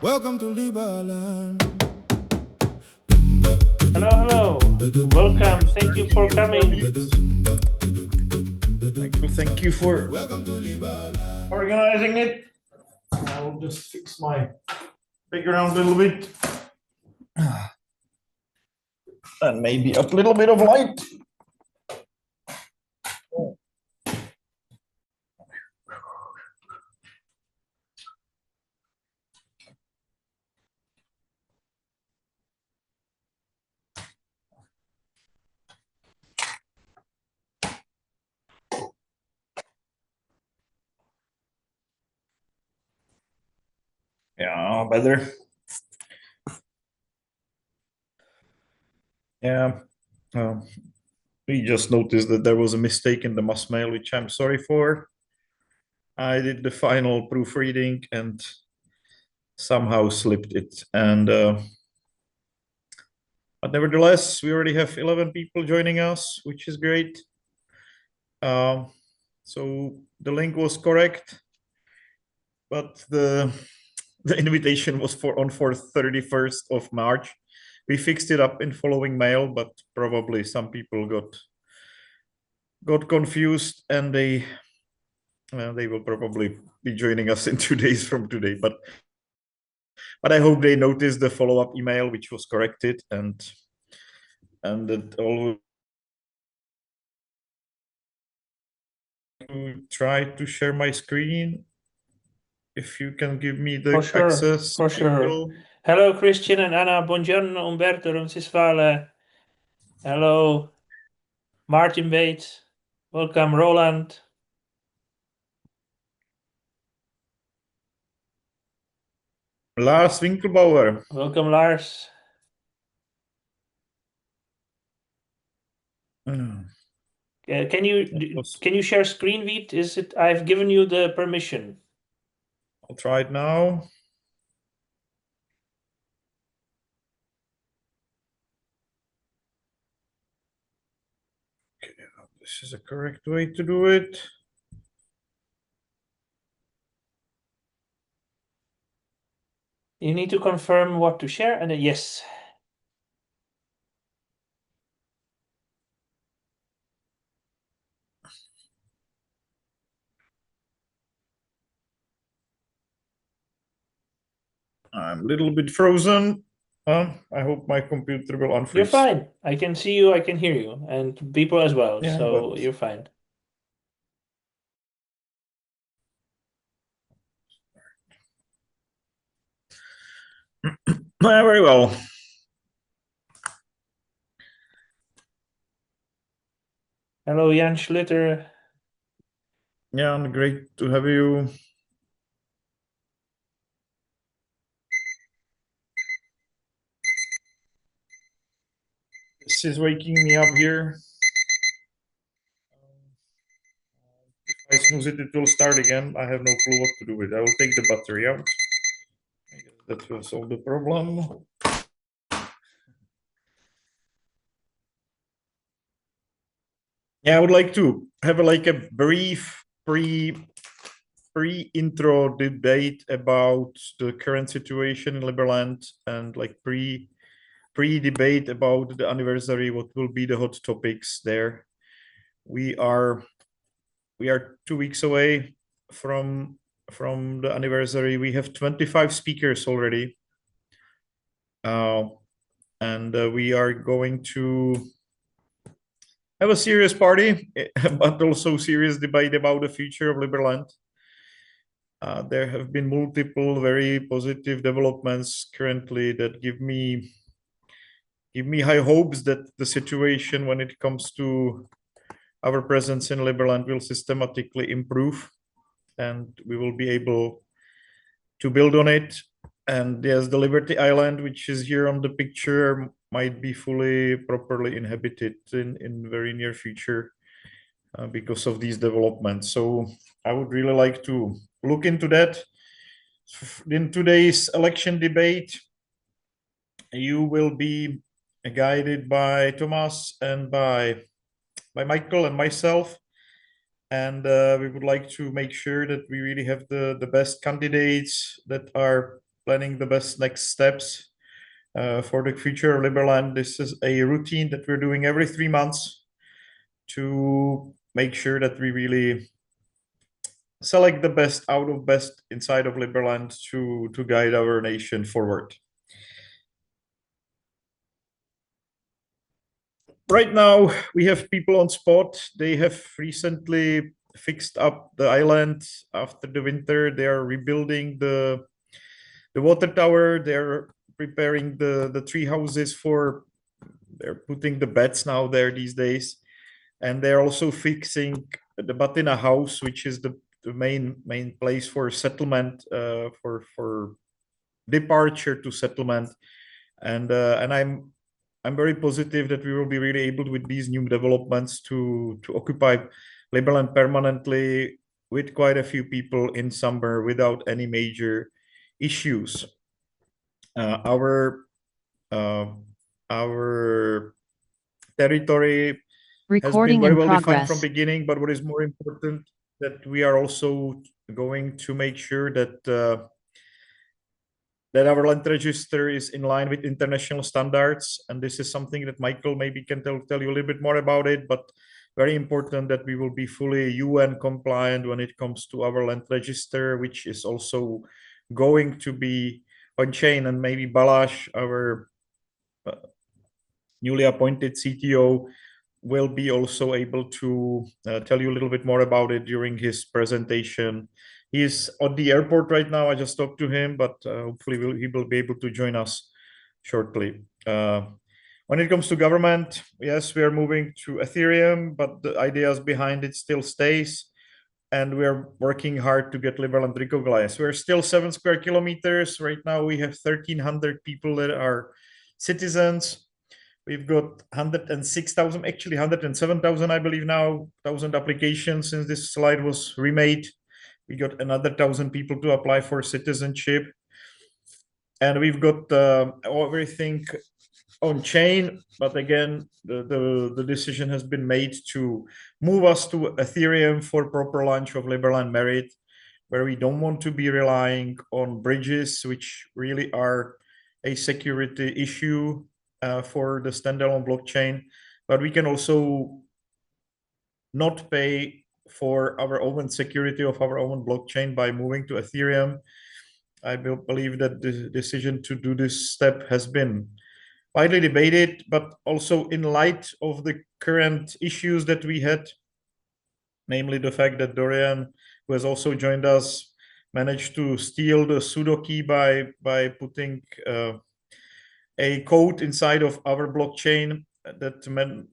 Welcome to Liberland. Hello, hello. Welcome. Thank you for coming. Thank you for Organizing it. I will just fix my background a little bit. and maybe a little bit of light. Yeah, better. Yeah. We just noticed that there was a mistake in the mass mail, which I'm sorry for. I did the final proofreading and somehow slipped it. But nevertheless, we already have 11 people joining us, which is great. So the link was correct, but the invitation was for 31st of March. We fixed it up in following mail, but probably some people got confused, and they will probably be joining us in 2 days from today. But I hope they noticed the follow-up email, which was corrected, and that all to try to share my screen. If you can give me the access. For sure. Hello, Christian and Anna. Buongiorno, Umberto Roncesvalles. Hello, Martin Bates. Welcome, Roland. Lars Winkelbauer. Welcome, Lars. Can you share screen, Viet? Is it? I've given you the permission. I'll try it now. Okay, this is a correct way to do it. You need to confirm what to share, and yes. I'm a little bit frozen. I hope my computer will unfreeze. You're fine. I can see you, I can hear you, and people as well, yeah, so you're fine. Very well. Hello, Jan Schlitter. Jan, great to have you. This is waking me up here. If I snooze it, it will start again. I have no clue what to do with it. I will take the battery out. I guess that will solve the problem. Yeah, I would like to have a brief pre-intro debate about the current situation in Liberland, and pre-debate about the anniversary, what will be the hot topics there. We are 2 weeks away from the anniversary. We have 25 speakers already. And we are going to have a serious party, but also serious debate about the future of Liberland. There have been multiple very positive developments currently that give me high hopes that the situation when it comes to our presence in Liberland will systematically improve, and we will be able to build on it. And yes, the Liberty Island, which is here on the picture, might be fully properly inhabited in very near future because of these developments. So I would really like to look into that. In today's election debate, you will be guided by Thomas and by Michael and myself. And we would like to make sure that we really have the best candidates that are planning the best next steps for the future of Liberland. This is a routine that we're doing every 3 months to make sure that we really select the best out of best inside of Liberland to guide our nation forward. Right now, we have people on spot. They have recently fixed up the island after the winter. They are rebuilding the water tower. They're preparing the tree houses for. They're putting the beds now there these days, and they're also fixing the Batina house, which is the main place for settlement, for departure to settlement, and I'm very positive that we will be really able with these new developments to occupy Liberland permanently with quite a few people in summer without any major issues. Our territory has been very well defined from beginning, but what is more important that we are also going to make sure that that our land register is in line with international standards. And this is something that Michael maybe can tell you a little bit more about it, but very important that we will be fully UN compliant when it comes to our land register, which is also going to be on chain. And maybe Balázs, our newly appointed CTO, will be also able to tell you a little bit more about it during his presentation. He is at the airport right now. I just talked to him, but hopefully he will be able to join us shortly. When it comes to government, yes, we are moving to Ethereum, but the ideas behind it still stays. And we are working hard to get Liberland recognized. We're still 7 square kilometers. Right now, we have 1,300 people that are citizens. We've got 106,000, actually 107,000, I believe now, 1,000 applications since this slide was remade. We got another 1,000 people to apply for citizenship. And we've got everything on chain, but again, the decision has been made to move us to Ethereum for proper launch of Liberland Merit, where we don't want to be relying on bridges, which really are a security issue for the standalone blockchain, but we can also not pay for our own security of our own blockchain by moving to Ethereum. I believe that the decision to do this step has been widely debated, but also in light of the current issues that we had, namely the fact that Dorian, who has also joined us, managed to steal the sudo key by putting a code inside of our blockchain that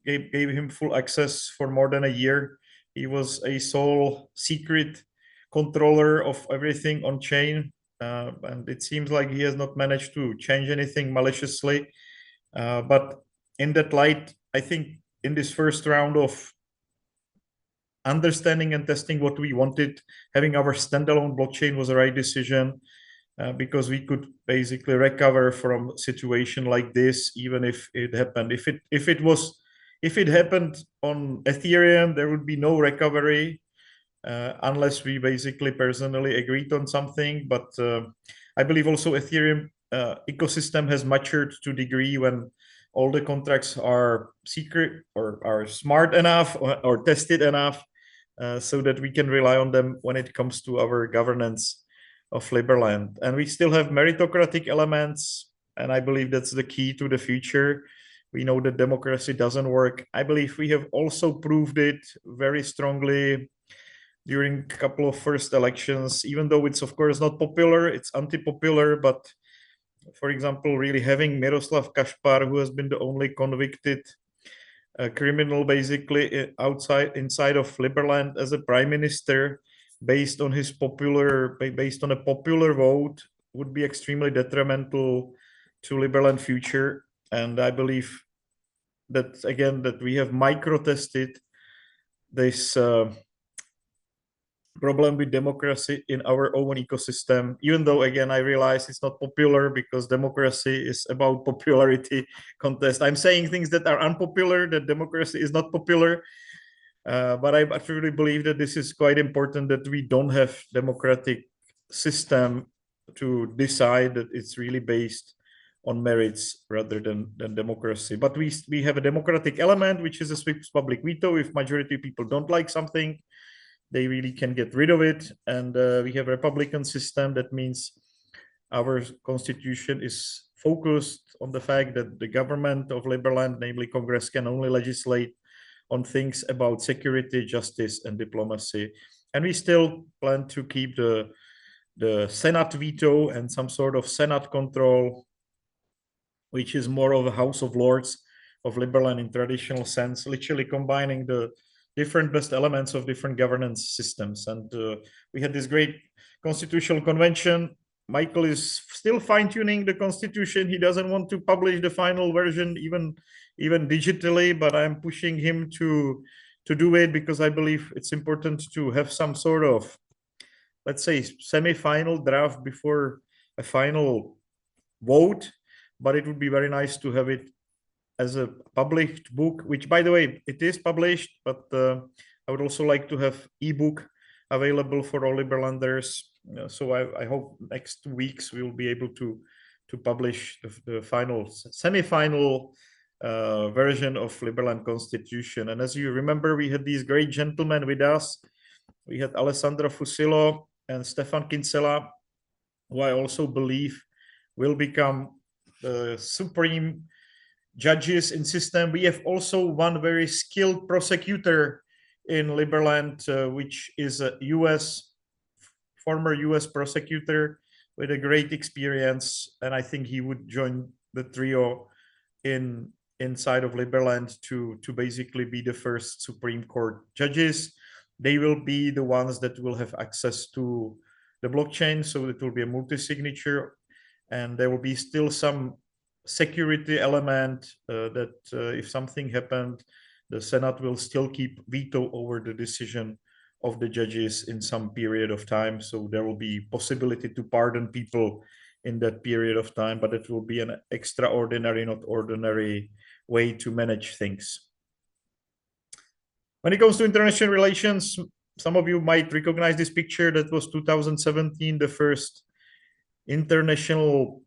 gave him full access for more than a year. He was a sole secret controller of everything on chain, and it seems like he has not managed to change anything maliciously. But in that light, I think in this first round of understanding and testing what we wanted, having our standalone blockchain was the right decision. Because we could basically recover from a situation like this, even if it happened. If it happened on Ethereum, there would be no recovery unless we basically personally agreed on something. But I believe also Ethereum ecosystem has matured to a degree when all the contracts are secret or are smart enough or tested enough so that we can rely on them when it comes to our governance of Liberland. And we still have meritocratic elements, and I believe that's the key to the future. We know that democracy doesn't work. I believe we have also proved it very strongly during a couple of first elections, even though it's of course not popular, it's anti-popular, but for example, really having Miroslav Kašpar, who has been the only convicted criminal basically inside of Liberland as a prime minister, based on a popular vote, would be extremely detrimental to Liberland future. And I believe that again that we have micro tested this problem with democracy in our own ecosystem, even though again I realize it's not popular because democracy is about popularity contest. I'm saying things that are unpopular, that democracy is not popular, But I truly believe that this is quite important, that we don't have democratic system to decide, that it's really based on merits rather than democracy. But we have a democratic element, which is a Swiss public veto. If majority of people don't like something, they really can get rid of it. And we have a Republican system. That means our constitution is focused on the fact that the government of Liberland, namely Congress, can only legislate on things about security, justice, and diplomacy. And we still plan to keep the Senate veto and some sort of Senate control, which is more of a House of Lords of Liberland in traditional sense, literally combining the different best elements of different governance systems. And we had this great constitutional convention. Michael is still fine-tuning the constitution. He doesn't want to publish the final version even digitally, but I'm pushing him to do it, because I believe it's important to have some sort of, let's say, semi-final draft before a final vote. But it would be very nice to have it as a published book, which, by the way, it is published, but I would also like to have ebook available for all Liberlanders. So I hope next 2 weeks we will be able to publish the final, semi-final version of Liberland Constitution. And as you remember, we had these great gentlemen with us. We had Alessandro Fusillo and Stefan Kinsella, who I also believe will become the supreme judges in system. We have also one very skilled prosecutor in Liberland, which is a former US prosecutor with a great experience, and I think he would join the trio inside of Liberland to basically be the first Supreme Court judges. They will be the ones that will have access to the blockchain, so it will be a multi-signature, and there will be still some security element that if something happened, the Senate will still keep veto over the decision of the judges in some period of time. So there will be possibility to pardon people in that period of time, but it will be an extraordinary, not ordinary way to manage things. When it comes to international relations, some of you might recognize this picture. That was 2017, the first international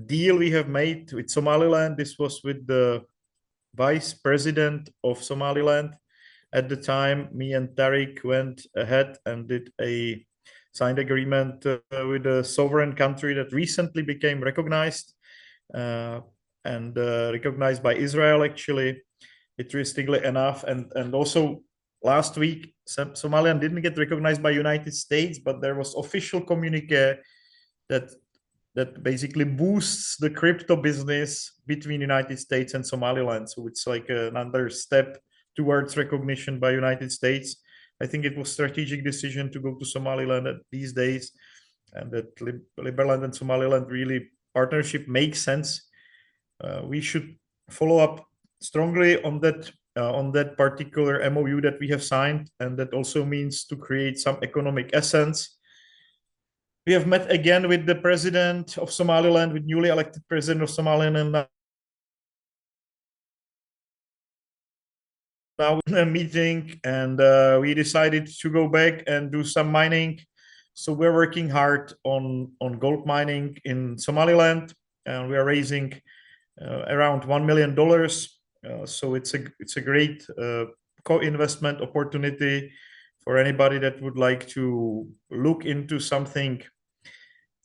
deal we have made with Somaliland. This was with the vice president of Somaliland. At the time, me and Tariq went ahead and did a signed agreement with a sovereign country that recently became recognized and recognized by Israel, actually, interestingly enough. And also last week, Somaliland didn't get recognized by United States, but there was official communique that basically boosts the crypto business between United States and Somaliland. So it's like another step towards recognition by United States. I think it was a strategic decision to go to Somaliland these days, and that Liberland and Somaliland really partnership makes sense. We should follow up strongly on that particular MOU that we have signed, and that also means to create some economic essence. We have met again with the president of Somaliland, with newly elected president of Somaliland, and now in a meeting, and we decided to go back and do some mining. So we're working hard on gold mining in Somaliland, and we are raising around $1 million. So it's a great co-investment opportunity for anybody that would like to look into something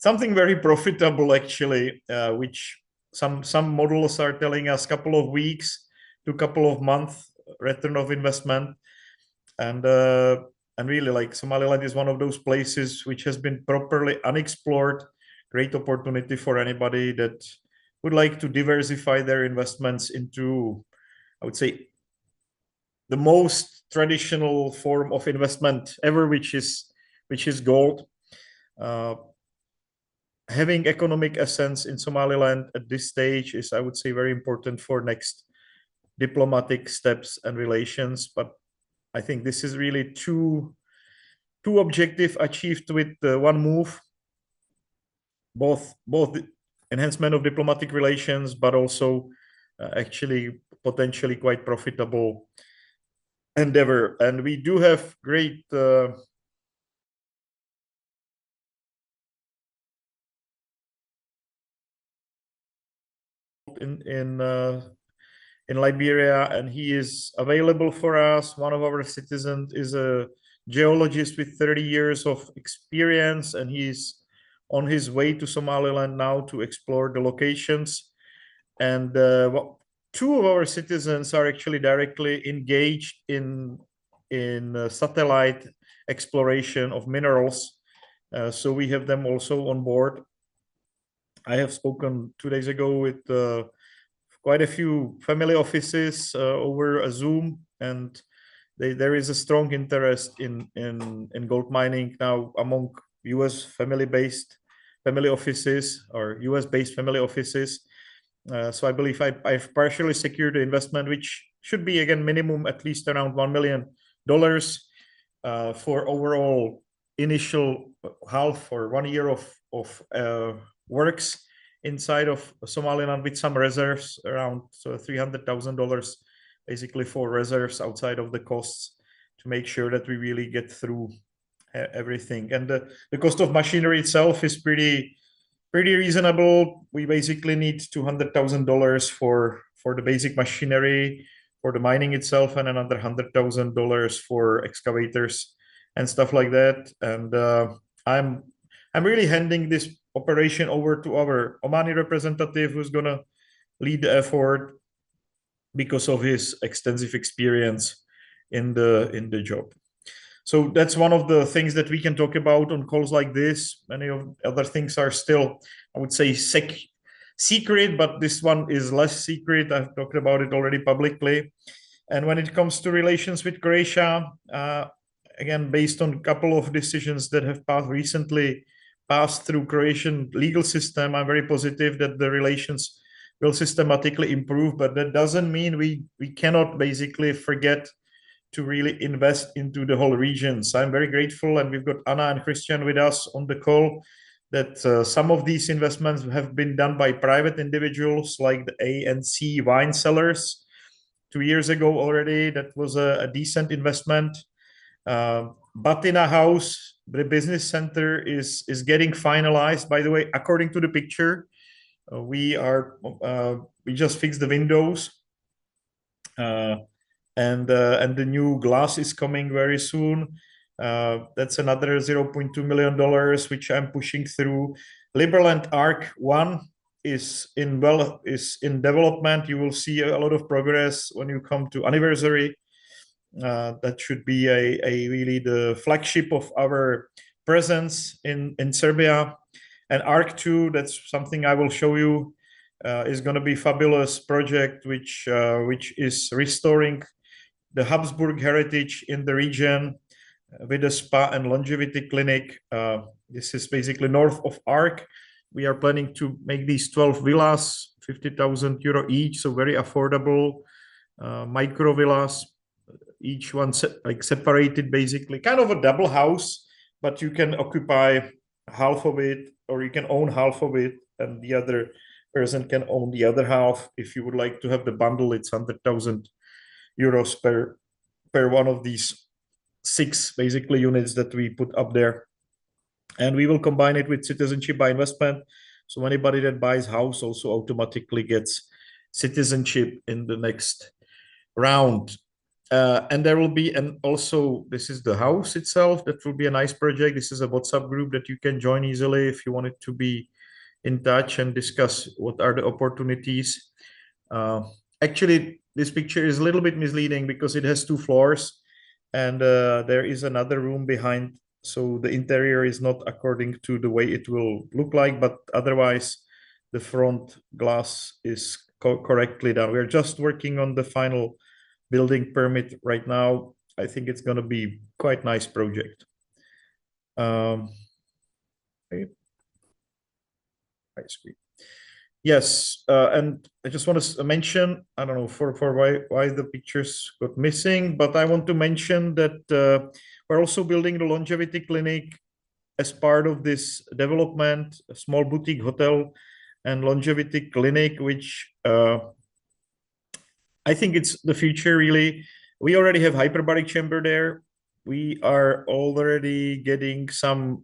very profitable, actually, which some models are telling us couple of weeks to couple of months return of investment. And really, like, Somaliland is one of those places which has been properly unexplored. Great opportunity for anybody that would like to diversify their investments into, I would say, the most traditional form of investment ever, which is gold. Having economic essence in Somaliland at this stage is, I would say, very important for next diplomatic steps and relations. But I think this is really two objectives achieved with one move, both enhancement of diplomatic relations, but also actually potentially quite profitable endeavor. And we do have great in Liberia, and he is available for us. One of our citizens is a geologist with 30 years of experience, and he's on his way to Somaliland now to explore the locations. And two of our citizens are actually directly engaged in satellite exploration of minerals. So we have them also on board. I have spoken 2 days ago with quite a few family offices over a Zoom, and there is a strong interest in gold mining now among U.S. family offices or U.S.-based family offices. So I believe I've partially secured the investment, which should be again minimum at least around $1 million for overall initial half or 1 year of works inside of Somaliland with some reserves around $300,000 basically for reserves outside of the costs to make sure that we really get through everything. And the cost of machinery itself is pretty reasonable. We basically need $200,000 for the basic machinery for the mining itself, and another $100,000 for excavators and stuff like that. And I'm really handing this operation over to our Omani representative, who's gonna lead the effort because of his extensive experience in the job. So that's one of the things that we can talk about on calls like this. Many of other things are still, I would say, secret, but this one is less secret. I've talked about it already publicly. And when it comes to relations with Croatia, again, based on a couple of decisions that have recently passed through Croatian legal system, I'm very positive that the relations will systematically improve, but that doesn't mean we cannot basically forget to really invest into the whole region. So I'm very grateful, and we've got Anna and Christian with us on the call, that some of these investments have been done by private individuals like the A and C wine cellars 2 years ago already. That was a decent investment. Batina House, the business center, is getting finalized. By the way, according to the picture, we just fixed the windows. And the new glass is coming very soon. That's another $0.2 million, which I'm pushing through. Liberland Arc 1 is in development. You will see a lot of progress when you come to anniversary. That should be a really the flagship of our presence in Serbia. And Arc 2, that's something I will show you, is going to be fabulous project, which is restoring the Habsburg heritage in the region with a spa and longevity clinic. This is basically north of Arc. We are planning to make these 12 villas, 50,000 euro each, so very affordable micro villas, each one separated, basically kind of a double house, but you can occupy half of it, or you can own half of it, and the other person can own the other half. If you would like to have the bundle, it's 100,000 euros per one of these 6 basically units that we put up there. And we will combine it with citizenship by investment. So anybody that buys house also automatically gets citizenship in the next round. And there will be, and also this is the house itself. That will be a nice project. This is a WhatsApp group that you can join easily if you wanted to be in touch and discuss what are the opportunities. Actually, this picture is a little bit misleading because it has 2 floors, and there is another room behind. So the interior is not according to the way it will look like, but otherwise the front glass is correctly done. We're just working on the final building permit right now. I think it's going to be quite nice project. Okay. Screen. Yes, and I just want to mention, I don't know for why the pictures got missing, but I want to mention that we're also building the longevity clinic as part of this development, a small boutique hotel and longevity clinic, which I think it's the future really. We already have hyperbaric chamber there. We are already getting some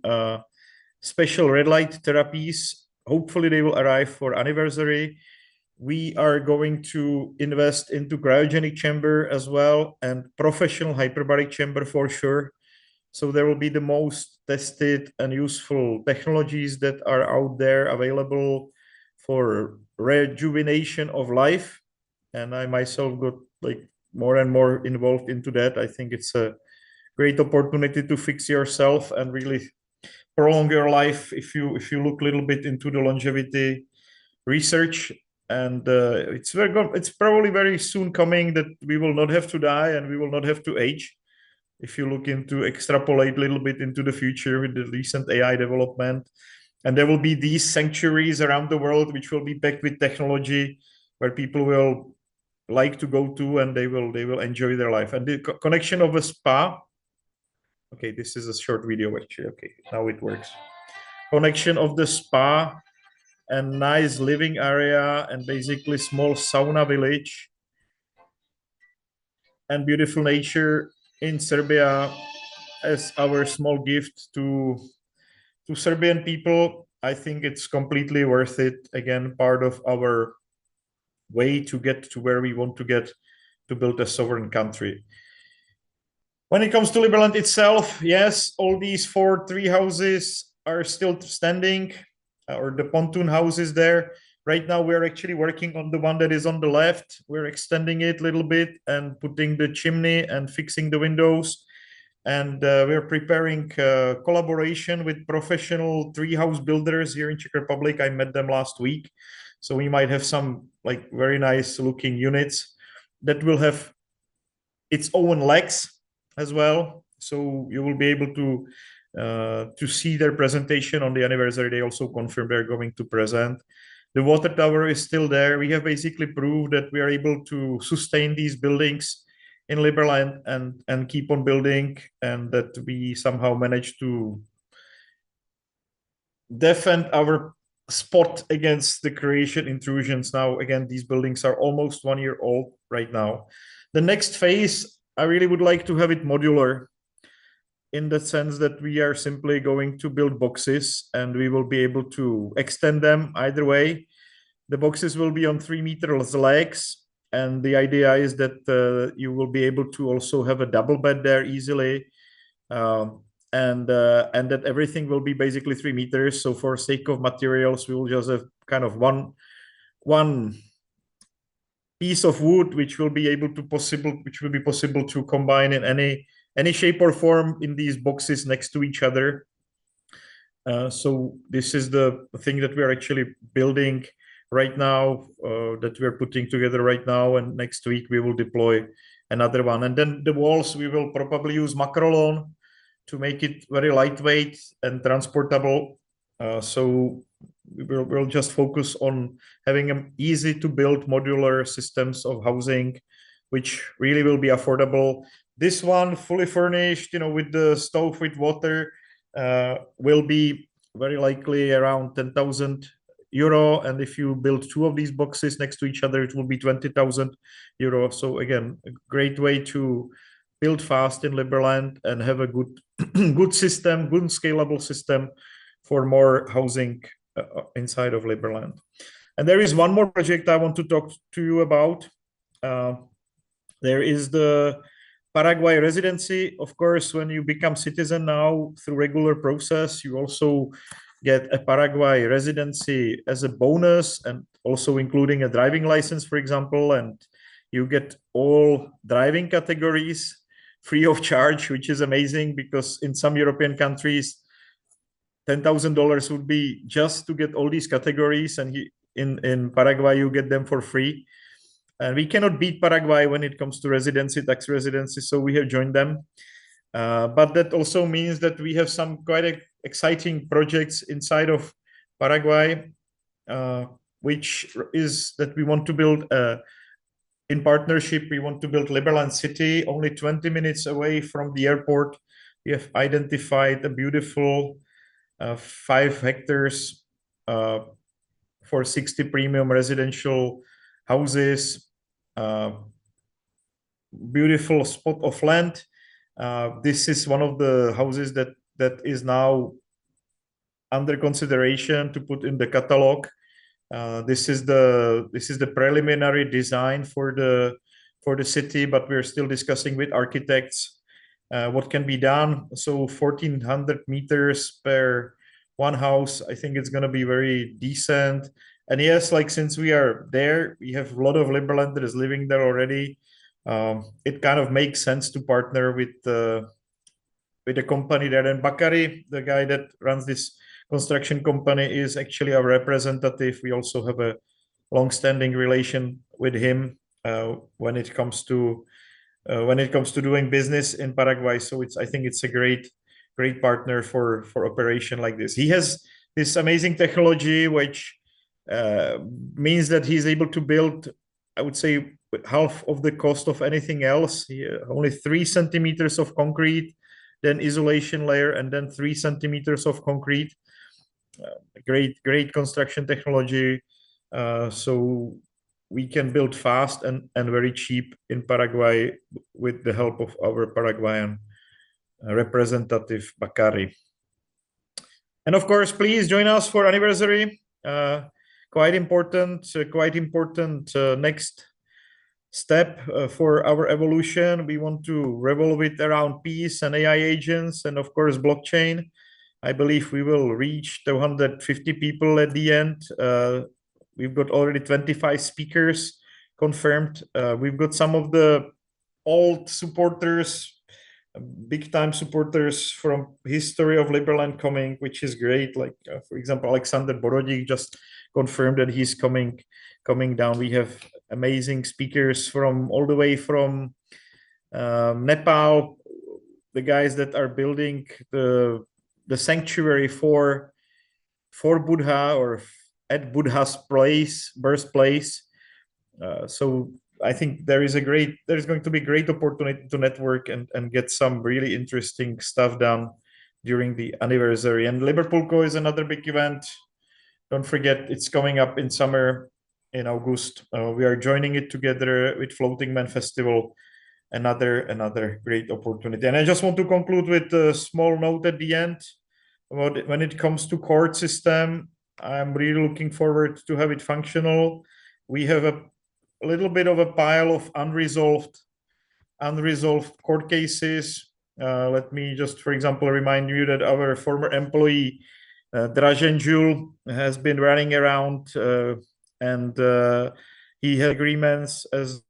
special red light therapies. Hopefully they will arrive for anniversary. We are going to invest into cryogenic chamber as well and professional hyperbaric chamber for sure. So there will be the most tested and useful technologies that are out there available for rejuvenation of life. And I myself got like more and more involved into that. I think it's a great opportunity to fix yourself and really prolong your life if you look a little bit into the longevity research. And it's probably very soon coming that we will not have to die and we will not have to age. If you look into extrapolate a little bit into the future with the recent AI development, and there will be these sanctuaries around the world which will be packed with technology where people will like to go to and they will enjoy their life. And the connection of a spa. Okay, this is a short video actually. Okay, now it works. Connection of the spa and nice living area and basically small sauna village and beautiful nature in Serbia as our small gift to Serbian people. I think it's completely worth it. Again, part of our way to get to where we want to get to build a sovereign country. When it comes to Liberland itself, yes, all these 4 tree houses are still standing, or the pontoon houses there. Right now, we're actually working on the one that is on the left. We're extending it a little bit and putting the chimney and fixing the windows. And we're preparing collaboration with professional treehouse builders here in Czech Republic. I met them last week. So we might have some like very nice looking units that will have its own legs as well. So you will be able to see their presentation on the anniversary. They also confirmed they're going to present. The water tower is still there. We have basically proved that we are able to sustain these buildings in Liberland and keep on building, and that we somehow managed to defend our spot against the Croatian intrusions. Now, again, these buildings are almost 1 year old right now. The next phase, I really would like to have it modular in the sense that we are simply going to build boxes and we will be able to extend them either way. The boxes will be on 3 meters legs. And the idea is that you will be able to also have a double bed there easily. And that everything will be basically 3 meters. So for sake of materials, we will just have kind of one piece of wood, which will be possible to combine in any shape or form in these boxes next to each other. So this is the thing that we are actually building right now, that we're putting together right now, and next week we will deploy another one. And then the walls, we will probably use Macrolon to make it very lightweight and transportable. So we'll just focus on having an easy to build modular systems of housing, which really will be affordable. This one, fully furnished, with the stove with water, will be very likely around 10,000 euro. And if you build 2 of these boxes next to each other, it will be 20,000 euro. So again, a great way to build fast in Liberland and have a good system, good scalable system for more housing inside of Liberland. And there is one more project I want to talk to you about. There is the Paraguay residency. Of course, when you become citizen now through regular process, you also get a Paraguay residency as a bonus, and also including a driving license, for example, and you get all driving categories free of charge, which is amazing because in some European countries, $10,000 would be just to get all these categories, and in Paraguay, you get them for free. And we cannot beat Paraguay when it comes to tax residency, so we have joined them. But that also means that we have some quite exciting projects inside of Paraguay, which is that we want to build in partnership. We want to build Liberland City, only 20 minutes away from the airport. We have identified a beautiful 5 hectares for 60 premium residential houses beautiful spot of land. This is one of the houses that is now under consideration to put in the catalog. This is the preliminary design for the city, but we're still discussing with architects what can be done. So 1,400 meters per one house. I think it's going to be very decent. And yes, like since we are there, we have a lot of Liberlanders living there already. It kind of makes sense to partner with a company there. And Bakari, the guy that runs this construction company, is actually our representative. We also have a long-standing relation with him when it comes to doing business in Paraguay. So I think it's a great partner for operation like this. He has this amazing technology, which means that he's able to build, I would say, half of the cost of anything else. Only 3 centimeters of concrete, then isolation layer, and then 3 centimeters of concrete. Great construction technology. So we can build fast and very cheap in Paraguay with the help of our Paraguayan representative Bakari. And of course, please join us for anniversary. Quite important next step for our evolution. We want to revolve it around peace and AI agents, and of course blockchain. I believe we will reach 250 people at the end. We've got already 25 speakers confirmed. We've got some of the old supporters, big time supporters from history of Liberland coming, which is great. Like for example, Alexander Borodík just confirmed that he's coming down. We have amazing speakers from all the way from Nepal, the guys that are building the sanctuary for Buddha or at Buddha's birthplace. So I think there's going to be great opportunity to network and get some really interesting stuff done during the anniversary. And Liverpool is another big event. Don't forget, it's coming up in summer in August. We are joining it together with Floating Man Festival. Another great opportunity. And I just want to conclude with a small note at the end about when it comes to court system. I'm really looking forward to have it functional. We have a little bit of a pile of unresolved court cases. Let me just, for example, remind you that our former employee Dražen Jul has been running around and he had agreements as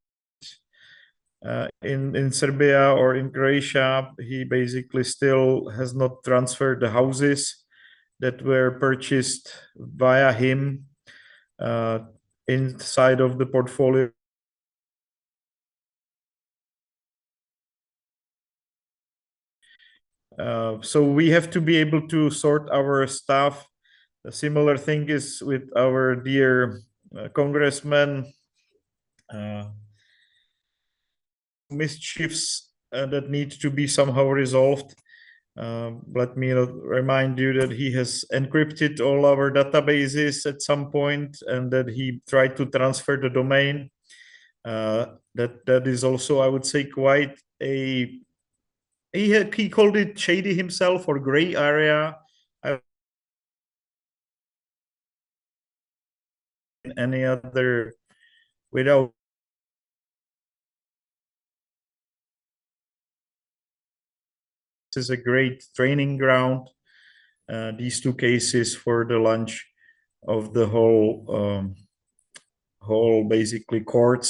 in Serbia or in Croatia. He basically still has not transferred the houses that were purchased via him inside of the portfolio. So we have to be able to sort our stuff. A similar thing is with our dear congressman. Mischiefs that need to be somehow resolved. Let me remind you that he has encrypted all our databases at some point and that he tried to transfer the domain. That is also, I would say, quite a... He called it shady himself or gray area. Any other without is a great training ground. These two cases for the launch of the whole basically court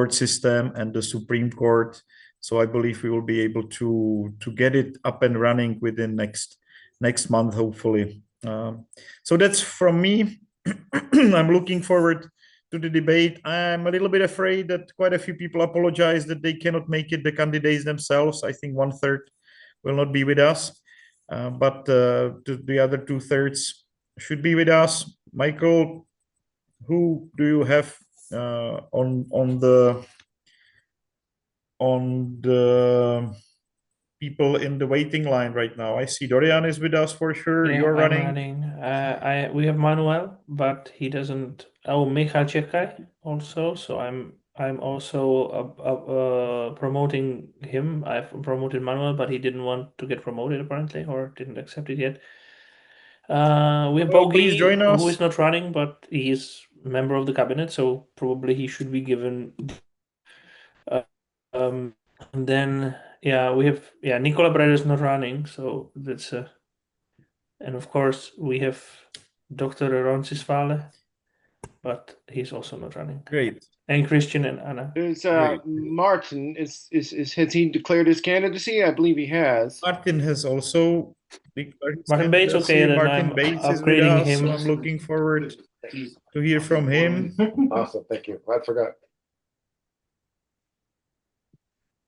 system and the Supreme Court. So I believe we will be able to get it up and running within next month, hopefully. So that's from me. I'm looking forward to the debate. I'm a little bit afraid that quite a few people apologize that they cannot make it, the candidates themselves. I think 1/3 will not be with us, but the other 2/3 should be with us. Michael, who do you have on the people in the waiting line right now? I see Dorian is with us for sure. Yeah, You're I'm running. we have Manuel, but he doesn't. Oh, Michal Čekaj also. So I'm I'm also promoting him. I've promoted Manuel, but he didn't want to get promoted apparently, or didn't accept it yet. We have Well, please Bogi, join who us. is not running, but he is a member of the cabinet, so probably he should be given. And then we have Nicola Breyer is not running, so that's and of course we have Dr. Roncisvale, but he's also not running. Great. And Christian and Anna. Is Great. Martin has he declared his candidacy? I believe he has. Martin has also declared his Martin Bates, candidacy. okay, then Martin I'm Bates is with upgrading us, him. so I'm looking forward to hear from him. Awesome, thank you. I forgot.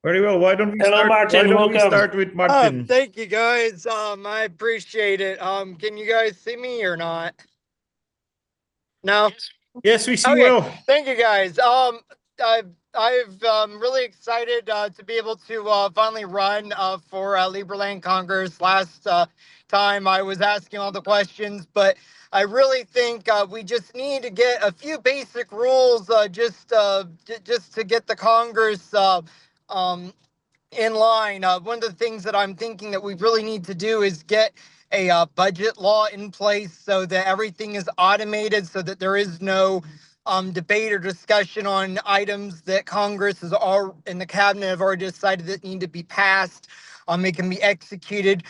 Very well. Why don't we Hello, start? Martin, Why don't we welcome. start with Martin? Thank you guys. I appreciate it. Can you guys see me or not? No? Yes, we see Okay. well. Thank you guys. I'm really excited to be able to finally run for Liberland Congress. Last time I was asking all the questions, but I really think we just need to get a few basic rules just to get the Congress in line. One of the things that I'm thinking that we really need to do is get a budget law in place so that everything is automated, so that there is no debate or discussion on items that Congress has all and the cabinet have already decided that need to be passed. It can be executed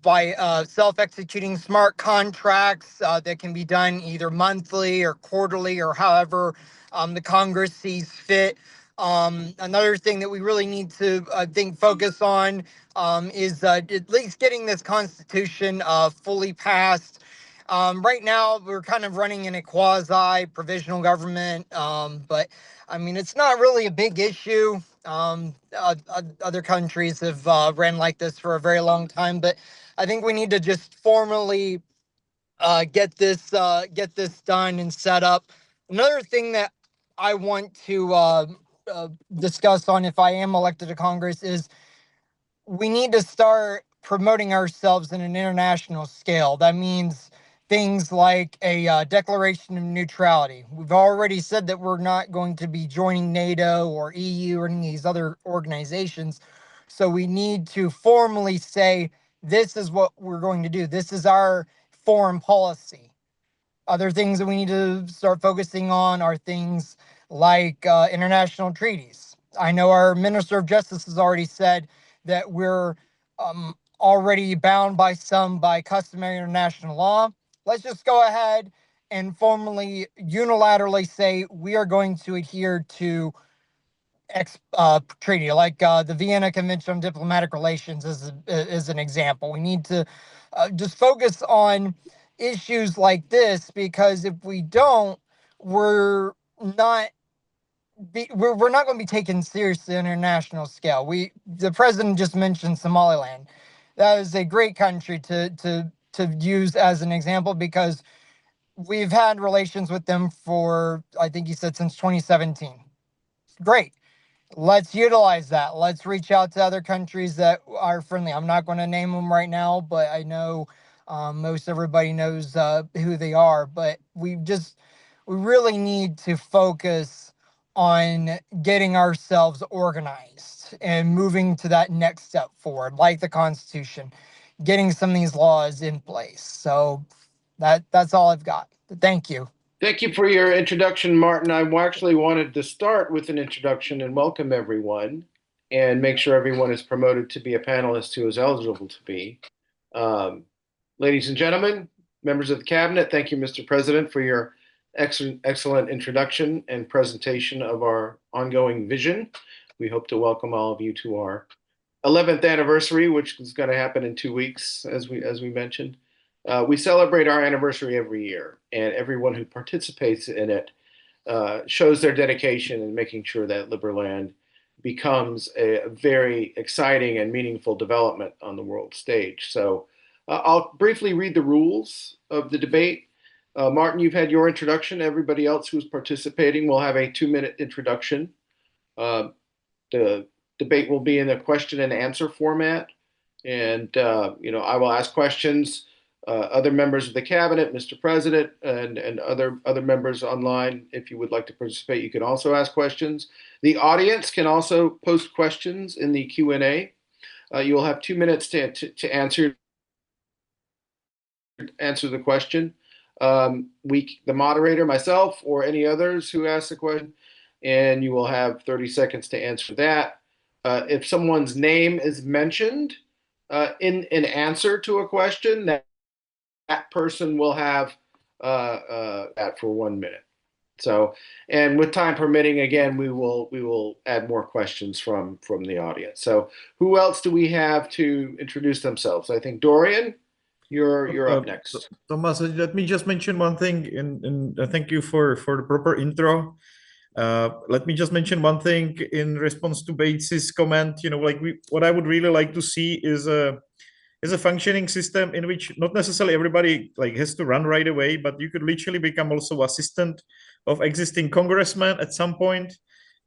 by self-executing smart contracts that can be done either monthly or quarterly or however the Congress sees fit. Another thing that we really need to, I think, focus on is at least getting this Constitution fully passed. Right now, we're kind of running in a quasi-provisional government, but I mean, it's not really a big issue. Other countries have ran like this for a very long time, but I think we need to just formally get this done and set up. Another thing that I want to discuss on if I am elected to Congress is we need to start promoting ourselves in an international scale. That means things like a declaration of neutrality. We've already said that we're not going to be joining NATO or EU or any of these other organizations. So we need to formally say, this is what we're going to do. This is our foreign policy. Other things that we need to start focusing on are things like international treaties. I know our Minister of Justice has already said that we're already bound by customary international law. Let's just go ahead and formally, unilaterally say we are going to adhere to treaty, like the Vienna Convention on Diplomatic Relations is an example. We need to just focus on issues like this, because if we don't, we're not we're not going to be taken seriously on an international scale. The president just mentioned Somaliland. That is a great country to use as an example, because we've had relations with them for, I think you said, since 2017. Great. Let's utilize that. Let's reach out to other countries that are friendly. I'm not going to name them right now, but I know most everybody knows who they are. But we really need to focus on getting ourselves organized and moving to that next step forward, like the Constitution, getting some of these laws in place. So that's all I've got. Thank you. Thank you for your introduction, Martin. I actually wanted to start with an introduction and welcome everyone and make sure everyone is promoted to be a panelist who is eligible to be. Ladies and gentlemen, members of the cabinet, thank you, Mr. President, for your excellent introduction and presentation of our ongoing vision. We hope to welcome all of you to our 11th anniversary, which is going to happen in 2 weeks, as we mentioned. We celebrate our anniversary every year, and everyone who participates in it shows their dedication in making sure that Liberland becomes a very exciting and meaningful development on the world stage. So I'll briefly read the rules of the debate. Martin, you've had your introduction. Everybody else who's participating will have a 2-minute introduction. The debate will be in a question and answer format. And, I will ask questions Other members of the cabinet, Mr. President, and other members online, if you would like to participate, you can also ask questions. The audience can also post questions in the Q&A. You will have 2 minutes to answer the question. The moderator, myself, or any others who ask the question, and you will have 30 seconds to answer that. If someone's name is mentioned in an answer to a question, that person will have that for 1 minute. So, and with time permitting, again, we will add more questions from the audience. So, who else do we have to introduce themselves? I think Dorian, you're up next. Thomas, let me just mention one thing, and thank you for the proper intro. Let me just mention one thing in response to Bates's comment. What I would really like to see is a functioning system in which not necessarily everybody has to run right away, but you could literally become also assistant of existing congressman at some point.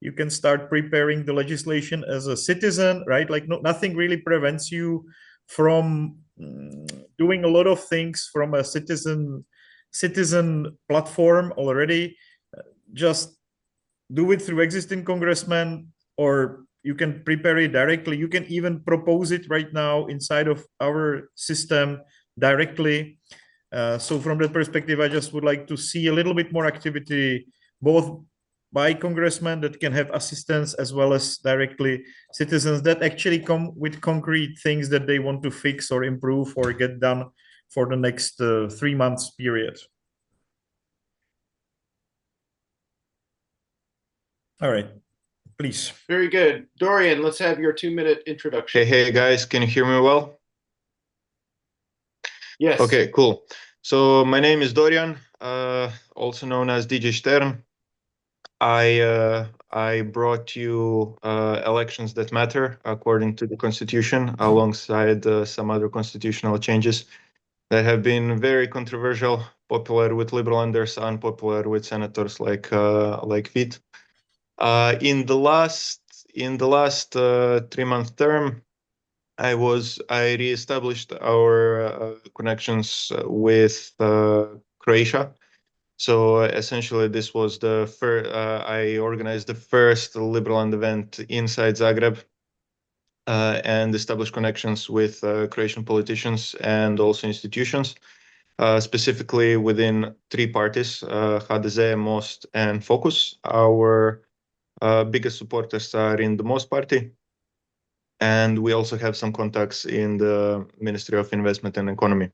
You can start preparing the legislation as a citizen, right? Nothing really prevents you from doing a lot of things from a citizen platform already. Just do it through existing congressmen, or you can prepare it directly. You can even propose it right now inside of our system directly. So from that perspective, I just would like to see a little bit more activity, both by congressmen that can have assistance, as well as directly citizens that actually come with concrete things that they want to fix or improve or get done for the next 3 months period. All right, please. Very good. Dorian, let's have your 2-minute introduction. Hey guys, can you hear me well? Yes. Okay, cool. So my name is Dorian, also known as DJ Stern. I brought you elections that matter according to the Constitution, alongside some other constitutional changes that have been very controversial, popular with Liberlanders, unpopular with senators like Vít. In the last 3-month term, I reestablished our connections with Croatia. So essentially, this was the first. I organized the first Liberland event inside Zagreb, and established connections with Croatian politicians and also institutions, specifically within 3 parties: HDZ, Most, and Focus. Our biggest supporters are in the Most party, and we also have some contacts in the Ministry of Investment and Economy.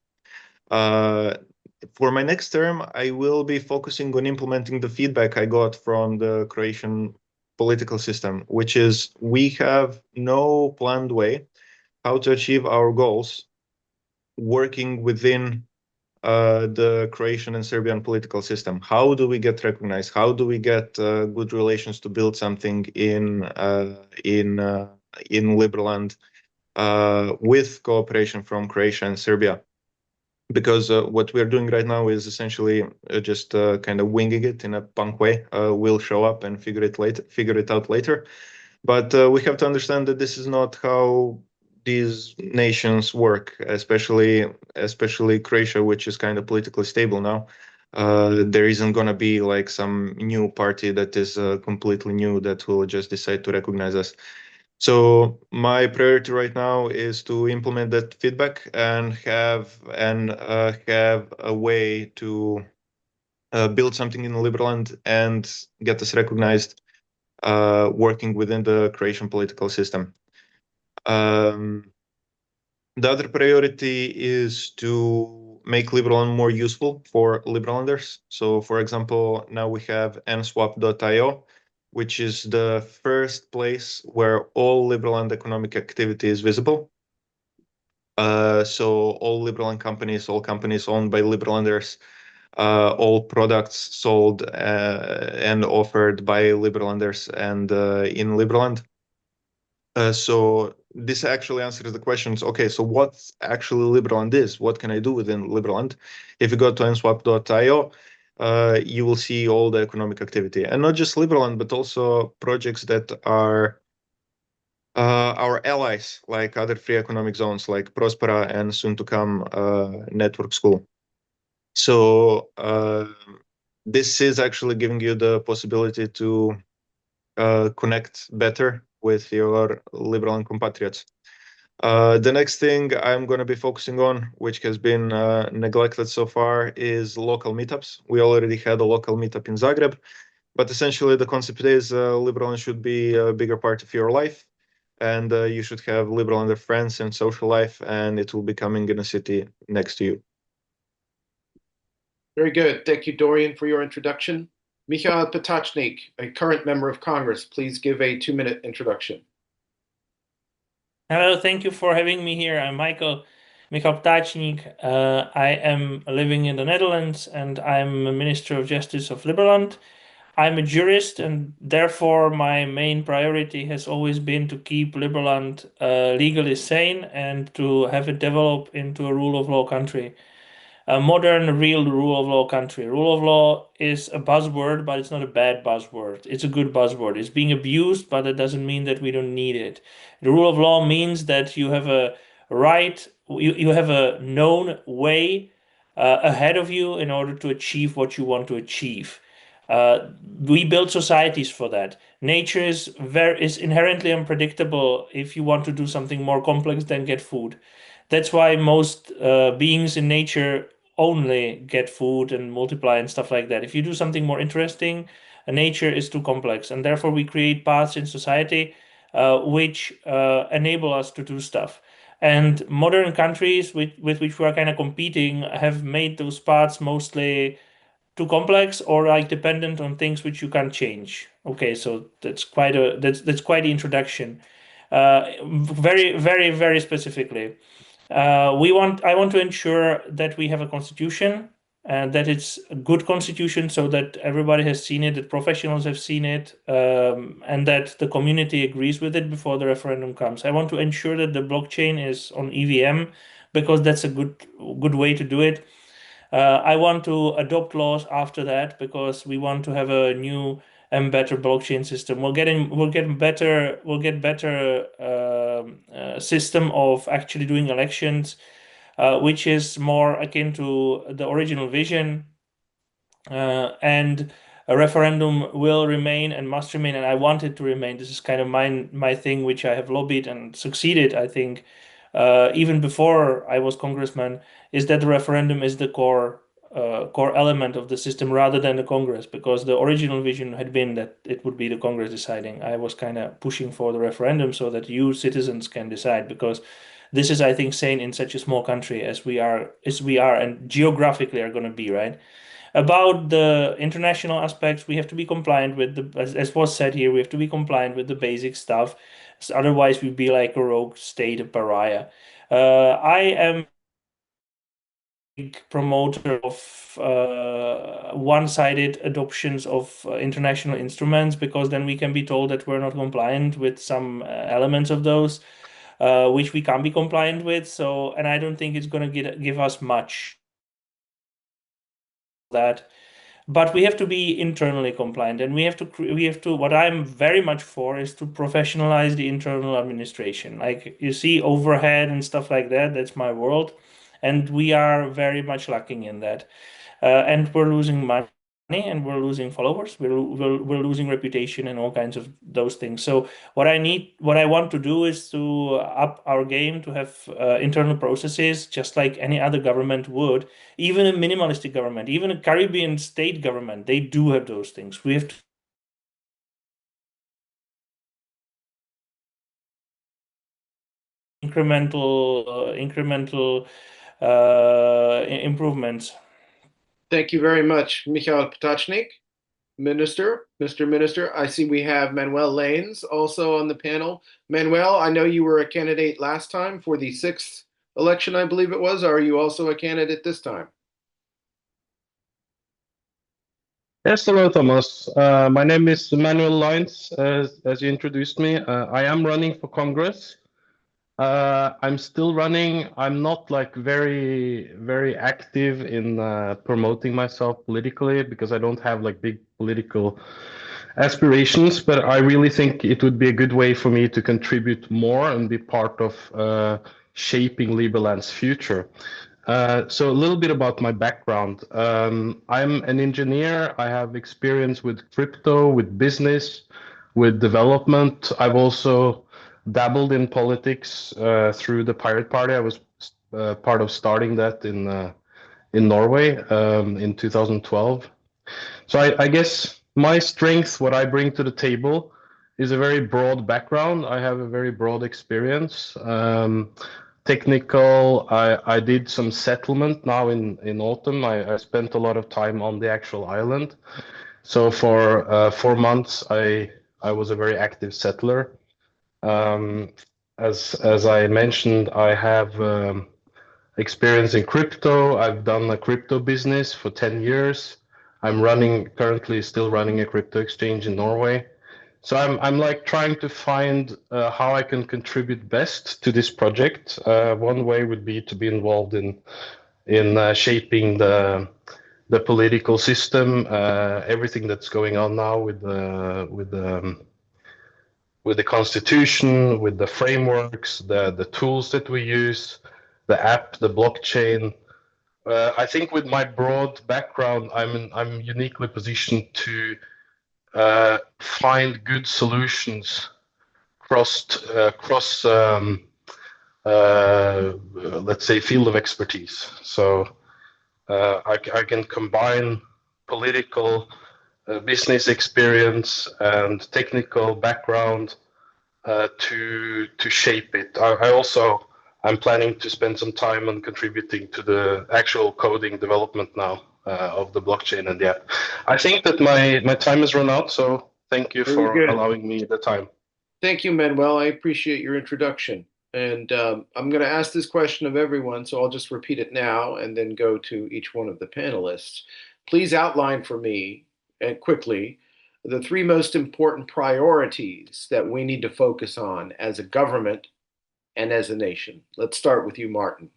For my next term, I will be focusing on implementing the feedback I got from the Croatian political system, which is we have no planned way how to achieve our goals working within the Croatian and Serbian political system. How do we get recognized? How do we get good relations to build something in Liberland with cooperation from Croatia and Serbia? Because what we're doing right now is essentially just kind of winging it in a punk way. We'll show up and figure it out later. But we have to understand that this is not how these nations work, especially Croatia, which is kind of politically stable now. There isn't going to be like some new party that is completely new that will just decide to recognize us. So my priority right now is to implement that feedback and have a way to build something in Liberland and get us recognized, working within the Croatian political system. The other priority is to make Liberland more useful for Liberlanders. So, for example, now we have nswap.io, which is the first place where all Liberland economic activity is visible. So all Liberland companies, all companies owned by Liberlanders, all products sold and offered by Liberlanders and in Liberland. So this actually answers the questions. Okay, so what actually Liberland is? What can I do within Liberland? If you go to nswap.io, you will see all the economic activity, and not just Liberland, but also projects that are our allies, like other free economic zones, like Prospera and soon to come Network School. So this is actually giving you the possibility to connect better with your Liberland compatriots. The next thing I'm going to be focusing on, which has been neglected so far, is local meetups. We already had a local meetup in Zagreb, but essentially the concept is Liberland should be a bigger part of your life, and you should have Liberlander friends and social life, and it will be coming in a city next to you. Very good. Thank you, Dorian, for your introduction. Mikhail Potocnik, a current member of Congress, please give a 2-minute introduction. Hello, thank you for having me here. I'm Michael Potocnik. I am living in the Netherlands and I'm a Minister of Justice of Liberland. I'm a jurist and therefore my main priority has always been to keep Liberland legally sane and to have it develop into a rule of law country. A modern, real rule of law country. Rule of law is a buzzword, but it's not a bad buzzword. It's a good buzzword. It's being abused, but that doesn't mean that we don't need it. The rule of law means that you have a right, you have a known way ahead of you in order to achieve what you want to achieve. We build societies for that. Nature is inherently unpredictable. If you want to do something more complex than get food, that's why most beings in nature only get food and multiply and stuff like that. If you do something more interesting, nature is too complex, and therefore we create paths in society which enable us to do stuff. And modern countries with which we are kind of competing have made those paths mostly too complex or like dependent on things which you can't change. Okay, so that's quite the introduction. Very specifically. I want to ensure that we have a constitution and that it's a good constitution so that everybody has seen it, that professionals have seen it, and that the community agrees with it before the referendum comes. I want to ensure that the blockchain is on EVM because that's a good way to do it. I want to adopt laws after that because we want to have a new and better blockchain system. We'll get better system of actually doing elections, which is more akin to the original vision. And a referendum will remain and must remain, and I want it to remain. This is kind of my thing, which I have lobbied and succeeded, I think, even before I was congressman, is that the referendum is the core element of the system rather than the Congress, because the original vision had been that it would be the Congress deciding. I was kind of pushing for the referendum so that you citizens can decide, because this is, I think, sane in such a small country as we are, and geographically are going to be, right? About the international aspects, we have to be compliant with as was said here, we have to be compliant with the basic stuff. Otherwise, we'd be like a rogue state, a pariah. I am a big promoter of one-sided adoptions of international instruments, because then we can be told that we're not compliant with some elements of those, which we can't be compliant with. So, and I don't think it's going to give us much that. But we have to be internally compliant, and we have to what I'm very much for is to professionalize the internal administration. Like you see overhead and stuff like that, that's my world, and we are very much lacking in that. And we're losing money and we're losing followers, we're losing reputation and all kinds of those things. So what I want to do is to up our game, to have internal processes just like any other government would, even a minimalistic government, even a Caribbean state government. They do have those things. We have to incremental improvements. Thank you very much, Mikhail Potocnik. Mr. Minister, I see we have Manuel Lanes also on the panel. Manuel, I know you were a candidate last time for the 6th election, I believe it was. Are you also a candidate this time? Yes, hello, Thomas. My name is Manuel Lines, as you introduced me. I am running for Congress. I'm still running. I'm not like very active in promoting myself politically because I don't have like big political aspirations, but I really think it would be a good way for me to contribute more and be part of shaping Liberland's future. So a little bit about my background. I'm an engineer. I have experience with crypto, with business, with development. I've also dabbled in politics through the Pirate Party. I was part of starting that in Norway in 2012. So I guess my strength, what I bring to the table, is a very broad background. I have a very broad experience. Technical, I did some settlement now in autumn. I spent a lot of time on the actual island. So for 4 months, I was a very active settler. As I mentioned, I have experience in crypto. I've done a crypto business for 10 years. I'm currently still running a crypto exchange in Norway. So I'm like trying to find how I can contribute best to this project. One way would be to be involved in shaping the political system, everything that's going on now with the constitution, with the frameworks, the tools that we use, the app, the blockchain. I think with my broad background, I'm uniquely positioned to find good solutions cross let's say field of expertise. So I can combine political business experience and technical background to shape it. I'm planning to spend some time on contributing to the actual coding development now of the blockchain and the app. I think that my time has run out, so thank you Very for good. allowing me the time. Thank you, Manuel. I appreciate your introduction. And I'm going to ask this question of everyone, so I'll just repeat it now and then go to each one of the panelists. Please outline for me, and quickly, the three most important priorities that we need to focus on as a government and as a nation. Let's start with you, Martin.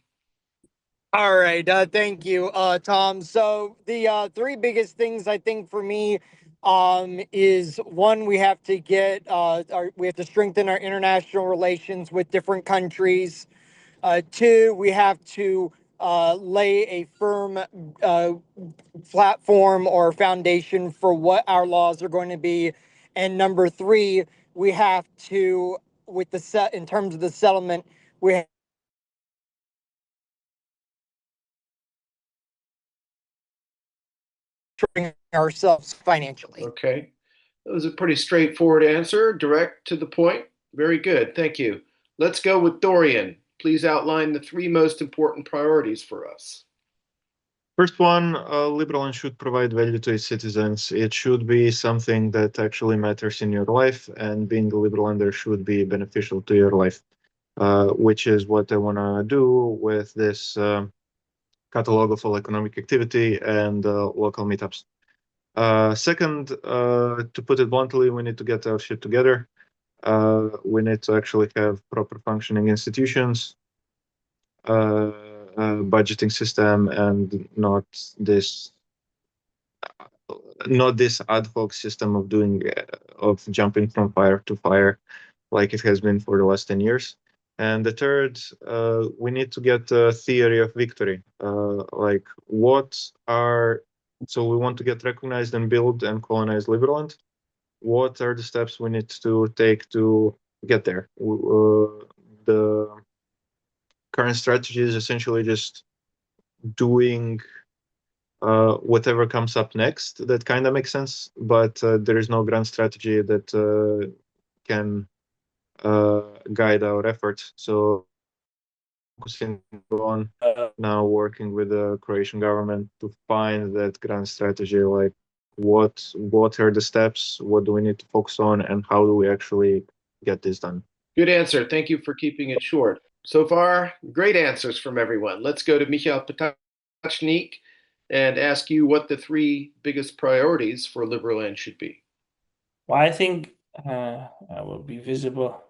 All right, thank you, Tom. So the three biggest things I think for me is one, we have to we have to strengthen our international relations with different countries. Two, we have to lay a firm platform or foundation for what our laws are going to be. And number three, we have to, in terms of the settlement, we have ourselves financially. Okay. That was a pretty straightforward answer, direct to the point. Very good. Thank you. Let's go with Dorian. Please outline the three most important priorities for us. First one, Liberland should provide value to its citizens. It should be something that actually matters in your life, and being a Liberlander should be beneficial to your life, which is what I want to do with this catalog of all economic activity and local meetups. Second, to put it bluntly, we need to get our shit together. We need to actually have proper functioning institutions, budgeting system, and not this ad hoc system of jumping from fire to fire like it has been for the last 10 years. And the third, we need to get a theory of victory. So we want to get recognized and build and colonize Liberland. What are the steps we need to take to get there? The current strategy is essentially just doing whatever comes up next. That kind of makes sense, but there is no grand strategy that can guide our efforts. So focusing on now working with the Croatian government to find that grand strategy, like what are the steps, what do we need to focus on, and how do we actually get this done? Good answer. Thank you for keeping it short. So far, great answers from everyone. Let's go to Michal Potachnik and ask you what the three biggest priorities for Liberland should be. Well, I think I will be visible.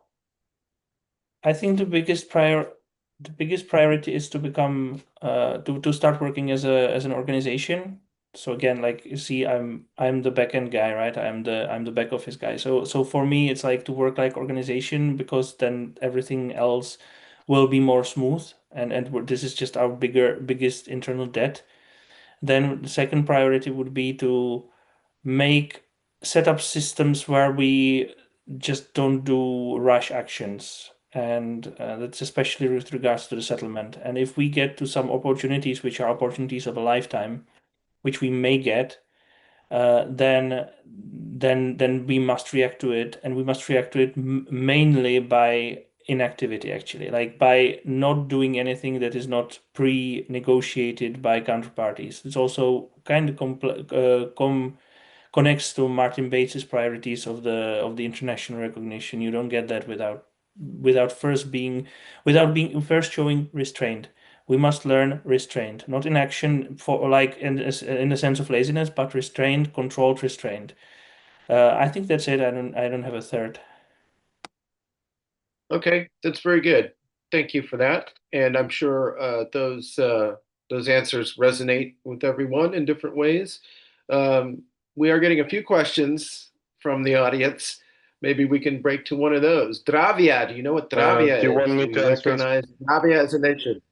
I think the biggest priority is to become to start working as an organization So again, like you see, I'm the backend guy, right? I'm the back office guy. So for me, it's like to work like organization, because then everything else will be more smooth, and this is just our biggest internal debt. Then the second priority would be to set up systems where we just don't do rush actions, and that's especially with regards to the settlement. And if we get to some opportunities which are opportunities of a lifetime, which we may get, then we must react to it, and we must react to it mainly by inactivity, actually, like by not doing anything that is not pre-negotiated by counterparties. It's also kind of connects to Martin Bates's priorities of the international recognition. You don't get that without first showing restraint. We must learn restraint, not inaction for like in the sense of laziness, but restraint, controlled restraint. I think that's it. I don't have a third. Okay, that's very good. Thank you for that. And I'm sure those answers resonate with everyone in different ways. We are getting a few questions from the audience. Maybe we can break to one of those. Dravia, do you know what Dravia Do you want is? me Do to we answer? recognize Dravia as a nation?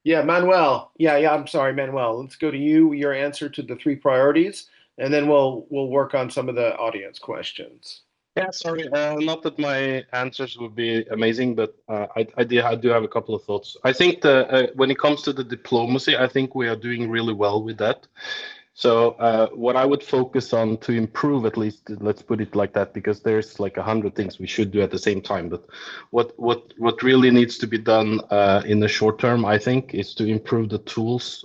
Yeah, Manuel. Yeah, I'm sorry, Manuel. Let's go to you, your answer to the three priorities, and then we'll work on some of the audience questions. Yeah, sorry. Not that my answers would be amazing, but I do have a couple of thoughts. I think when it comes to the diplomacy, I think we are doing really well with that. So what I would focus on to improve, at least, let's put it like that, because there's like 100 things we should do at the same time. But what really needs to be done in the short term, I think, is to improve the tools,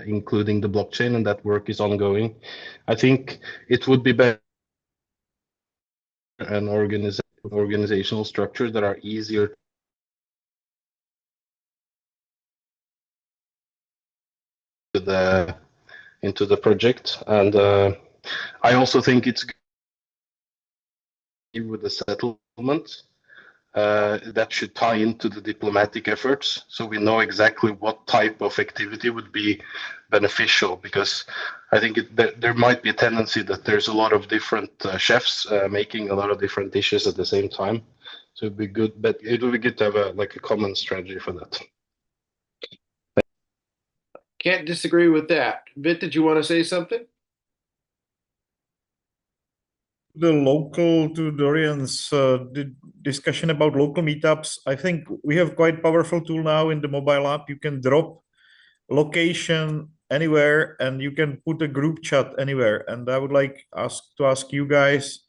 including the blockchain, and that work is ongoing. I think it would be better an organizational structure that are easier into the project. And I also think it's good with the settlement that should tie into the diplomatic efforts, so we know exactly what type of activity would be beneficial, because I think there might be a tendency that there's a lot of different chefs making a lot of different dishes at the same time. So it'd be good, but it would be good to have a common strategy for that. Can't disagree with that. Vit, did you want to say something? To Dorian's discussion about local meetups, I think we have quite powerful tool now in the mobile app. You can drop location anywhere and you can put a group chat anywhere. And I would like to ask you guys,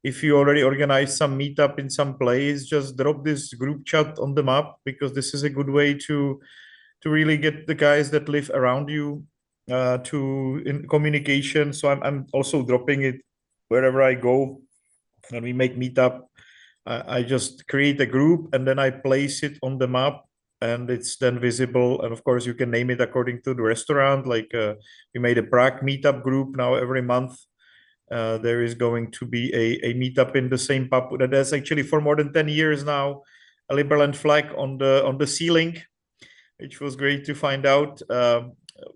if you already organize some meetup in some place, just drop this group chat on the map, because this is a good way to really get the guys that live around you in communication. So I'm also dropping it wherever I go. When we make meetup, I just create a group and then I place it on the map, and it's then visible. And of course, you can name it according to the restaurant. Like we made a Prague meetup group. Now every month there is going to be a meetup in the same pub. That has actually for more than 10 years now a Liberland flag on the ceiling, which was great to find out.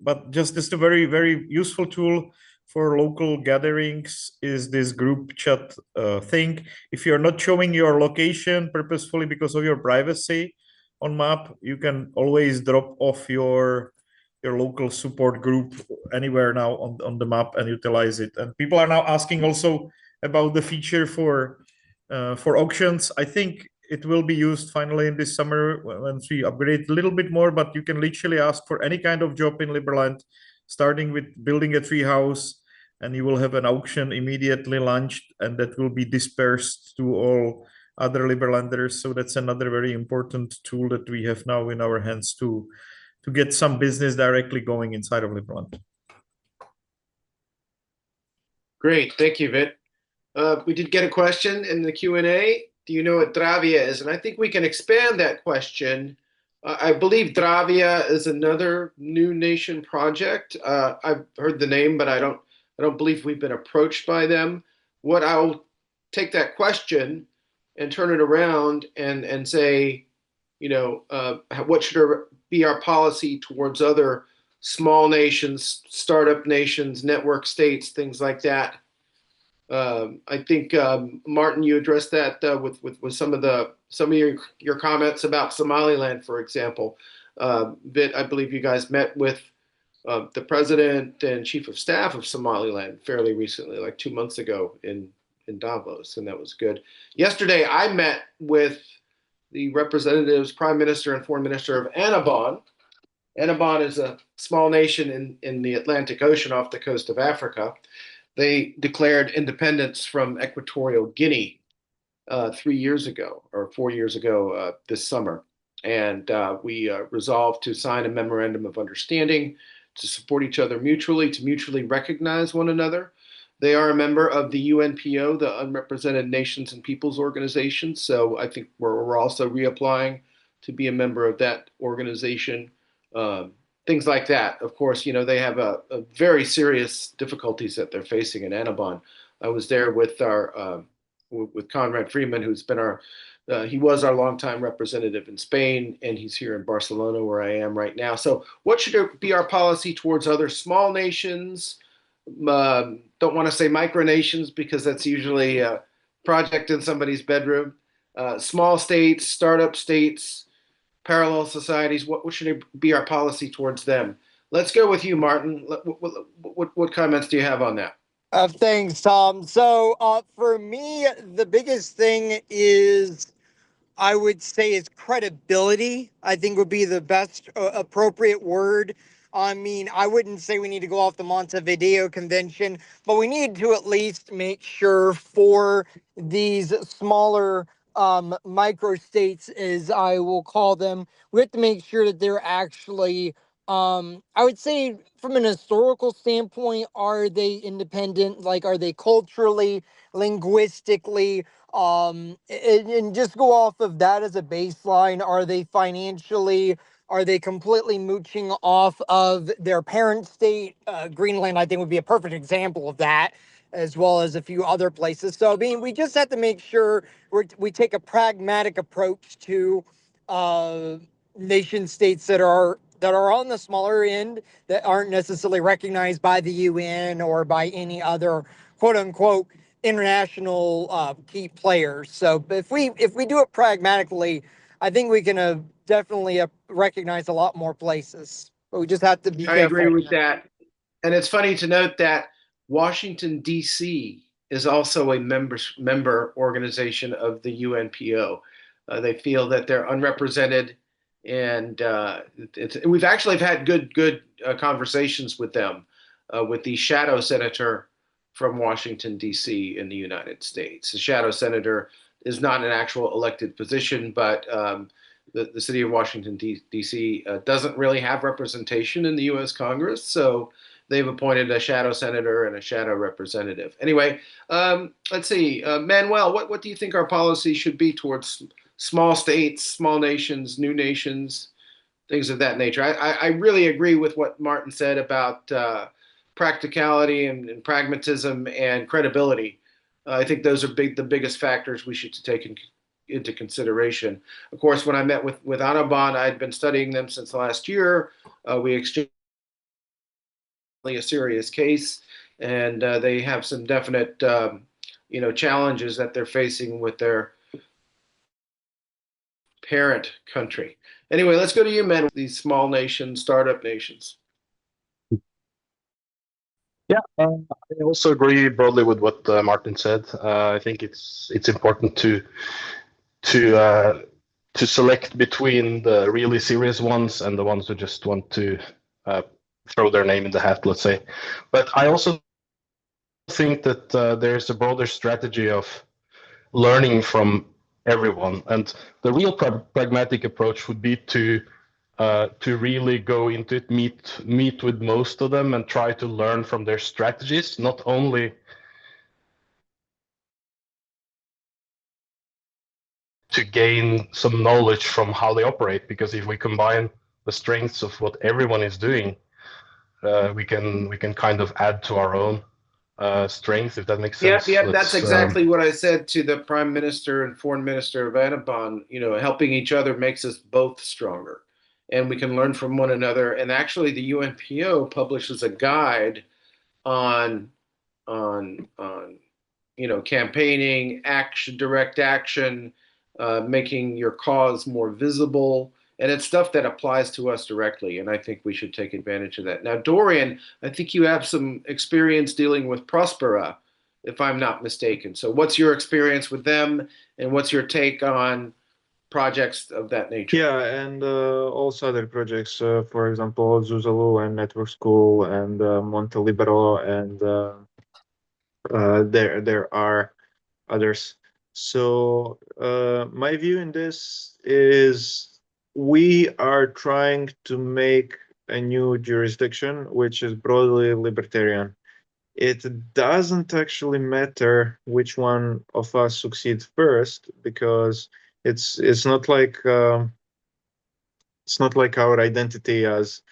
But just a very, very useful tool for local gatherings is this group chat thing. If you're not showing your location purposefully because of your privacy on map, you can always drop off your local support group anywhere now on the map and utilize it. And people are now asking also about the feature for auctions. I think it will be used finally in this summer once we upgrade a little bit more, but you can literally ask for any kind of job in Liberland, starting with building a tree house, and you will have an auction immediately launched, and that will be dispersed to all other Liberlanders. So that's another very important tool that we have now in our hands to get some business directly going inside of Liberland. Great, thank you, Vit. We did get a question in the Q&A. Do you know what Dravia is? And I think we can expand that question. I believe Dravia is another new nation project. I've heard the name, but I don't believe we've been approached by them. What I'll take that question and turn it around and say, what should be our policy towards other small nations, startup nations, network states, things like that. I think Martin, you addressed that with some of your comments about Somaliland, for example. Bit, I believe you guys met with the president and chief of staff of Somaliland fairly recently, like 2 months ago in Davos, and that was good. Yesterday, I met with the representatives, prime minister and foreign minister of Annobon. Annobon is a small nation in the Atlantic Ocean off the coast of Africa. They declared independence from Equatorial Guinea 3 years ago or 4 years ago this summer. And we resolved to sign a memorandum of understanding to support each other mutually, to mutually recognize one another. They are a member of the UNPO, the Unrepresented Nations and Peoples Organization. So I think we're also reapplying to be a member of that organization. Things like that. Of course, you know, they have a very serious difficulties that they're facing in Annobon. I was there with our with Conrad Freeman, who's been he was our longtime representative in Spain, and he's here in Barcelona, where I am right now. So, what should be our policy towards other small nations? Don't want to say micronations because that's usually a project in somebody's bedroom. Small states, startup states, parallel societies. What should be our policy towards them? Let's go with you, Martin. What comments do you have on that? Thanks, Tom. So for me, the biggest thing is, I would say, is credibility. I think would be the best appropriate word. I mean, I wouldn't say we need to go off the Montevideo Convention, but we need to at least make sure for these smaller microstates, as I will call them, we have to make sure that they're actually, I would say, from an historical standpoint, are they independent? Like, are they culturally, linguistically, and just go off of that as a baseline? Are they financially? Are they completely mooching off of their parent state? Greenland, I think, would be a perfect example of that, as well as a few other places. So, I mean, we just have to make sure we take a pragmatic approach to nation states that are on the smaller end, that aren't necessarily recognized by the UN or by any other quote unquote international key players. So if we do it pragmatically, I think we can definitely recognize a lot more places. But we just have to be I careful. agree with that. And it's funny to note that Washington, D.C. is also a member organization of the UNPO. They feel that they're unrepresented, and we've actually had good conversations with them, with the shadow senator from Washington, D.C. in the United States. The shadow senator is not an actual elected position, but the city of Washington, D.C. Doesn't really have representation in the U.S. Congress, so they've appointed a shadow senator and a shadow representative. Anyway, let's see. Manuel, what do you think our policy should be towards small states, small nations, new nations, things of that nature? I really agree with what Martin said about practicality and pragmatism and credibility. I think those are the biggest factors we should take into consideration. Of course, when I met with Annobon, I'd been studying them since last year. We exchanged a serious case, and they have some definite challenges that they're facing with their parent country. Anyway, let's go to you, man. These small nations, startup nations. Yeah, I also agree broadly with what Martin said. I think it's important to select between the really serious ones and the ones who just want to throw their name in the hat, let's say. But I also think that there's a broader strategy of learning from everyone, and the real pragmatic approach would be to really go into it, meet with most of them, and try to learn from their strategies, not only to gain some knowledge from how they operate, because if we combine the strengths of what everyone is doing, we can kind of add to our own strength, if that makes sense. Yeah, that's exactly what I said to the prime minister and foreign minister of Annobon. Helping each other makes us both stronger. and we can learn from one another. And actually, the UNPO publishes a guide on campaigning, action, direct action, making your cause more visible. And it's stuff that applies to us directly. And I think we should take advantage of that. Now, Dorian, I think you have some experience dealing with Prospera, if I'm not mistaken. So what's your experience with them, and what's your take on projects of that nature? Yeah, and also other projects, for example, Zuzalu and Network School and Monte Libero, and there are others. So my view in this is we are trying to make a new jurisdiction which is broadly libertarian. It doesn't actually matter which one of us succeeds first, because it's not like our identity as,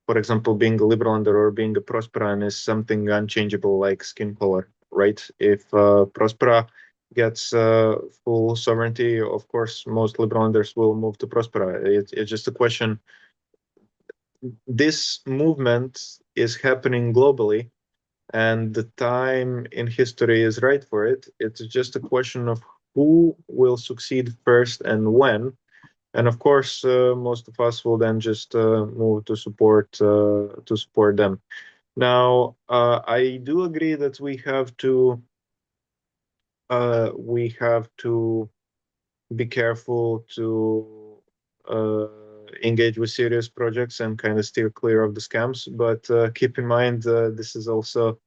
for example, being a Liberlander or being a Prospera is something unchangeable like skin color, right? If Prospera gets full sovereignty, of course, most Liberlanders will move to Prospera. It's just a question. This movement is happening globally, and the time in history is right for it. It's just a question of who will succeed first and when. And of course, most of us will then just move to support them. Now, I do agree that we have to be careful to engage with serious projects and kind of steer clear of the scams. But keep in mind, this is also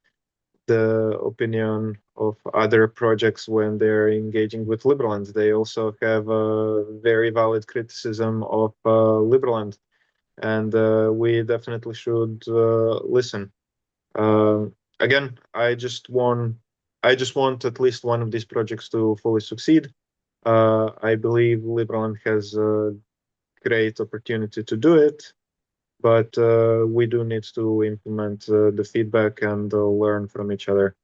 the opinion of other projects when they're engaging with Liberland. They also have a very valid criticism of Liberland, and we definitely should listen. Again, I just want at least one of these projects to fully succeed. I believe Liberland has a great opportunity to do it, but we do need to implement the feedback and learn from each other.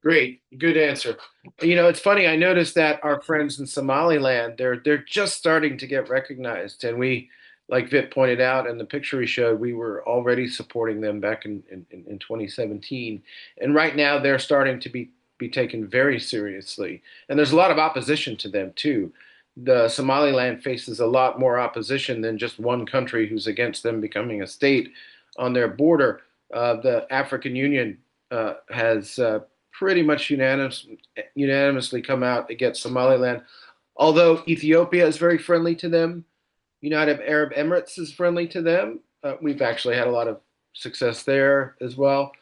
Great, good answer. It's funny. I noticed that our friends in Somaliland, they're just starting to get recognized, and we, like Vit pointed out, and the picture he showed, we were already supporting them back in 2017, and right now they're starting to be taken very seriously, and there's a lot of opposition to them too. The Somaliland faces a lot more opposition than just one country who's against them becoming a state on their border. The African Union has pretty much unanimously come out against Somaliland. Although Ethiopia is very friendly to them, United Arab Emirates is friendly to them. We've actually had a lot of success there as well.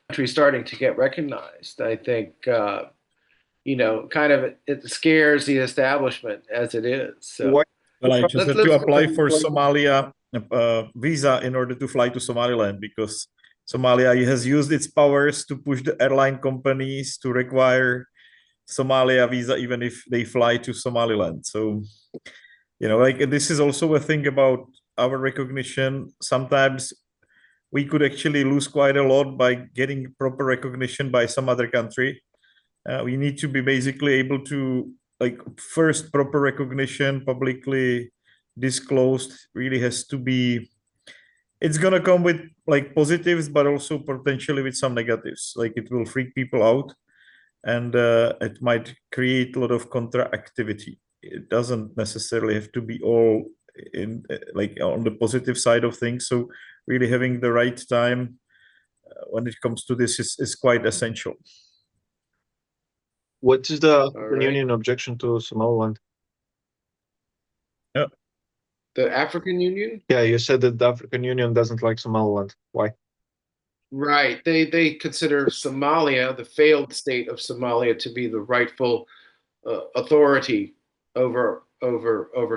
Countries starting to get recognized. I think kind of it scares the establishment as it is. So. Well, I just had to apply for Somalia visa in order to fly to Somaliland, because Somalia has used its powers to push the airline companies to require Somalia visa even if they fly to Somaliland. So, this is also a thing about our recognition. Sometimes we could actually lose quite a lot by getting proper recognition by some other country. We need to be basically able to, first, proper recognition, publicly disclosed, really has to be, it's going to come with positives, but also potentially with some negatives. It will freak people out, and it might create a lot of contra activity. It doesn't necessarily have to be all in on the positive side of things. So really having the right time when it comes to this is quite essential. What is the African Union objection to Somaliland? Yeah. The African Union? Yeah, you said that the African Union doesn't like Somaliland. Why? Right. They consider Somalia, the failed state of Somalia, to be the rightful authority over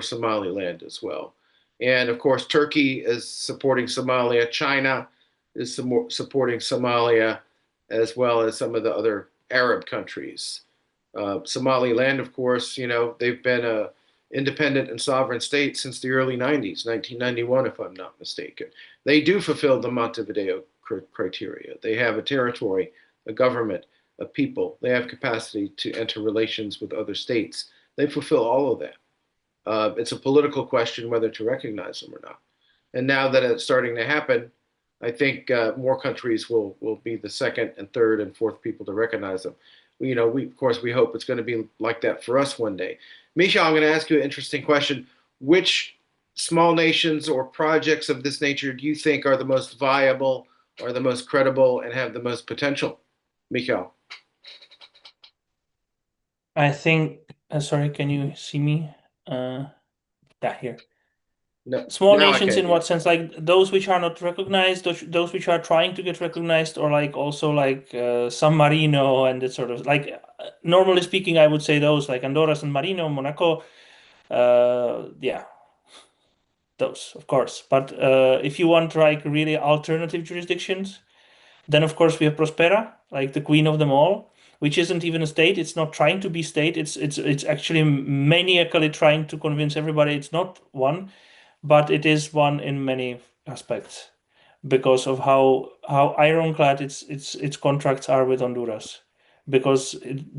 Somaliland as well. And of course, Turkey is supporting Somalia. China is supporting Somalia, as well as some of the other Arab countries. Somaliland, of course, they've been a independent and sovereign state since the early 90s, 1991, if I'm not mistaken. They do fulfill the Montevideo criteria. They have a territory, a government, of people. They have capacity to enter relations with other states. They fulfill all of that. It's a political question whether to recognize them or not. And now that it's starting to happen, I think more countries will be the second and third and fourth people to recognize them. We of course we hope it's going to be like that for us one day. Misha, I'm going to ask you an interesting question. Which small nations or projects of this nature do you think are the most viable, are the most credible, and have the most potential? Michael. I think. Sorry, can you see me? Here. No, Small now I nations can, in yeah. what sense? Like those which are not recognized, those which are trying to get recognized, or like also like San Marino and that sort of like. Normally speaking, I would say those like Andorra, San Marino, Monaco. Yeah, those of course. But if you want like really alternative jurisdictions, then of course we have Prospera, like the queen of them all, which isn't even a state. It's not trying to be state. It's actually maniacally trying to convince everybody it's not one, but it is one in many aspects because of how ironclad its contracts are with Honduras. Because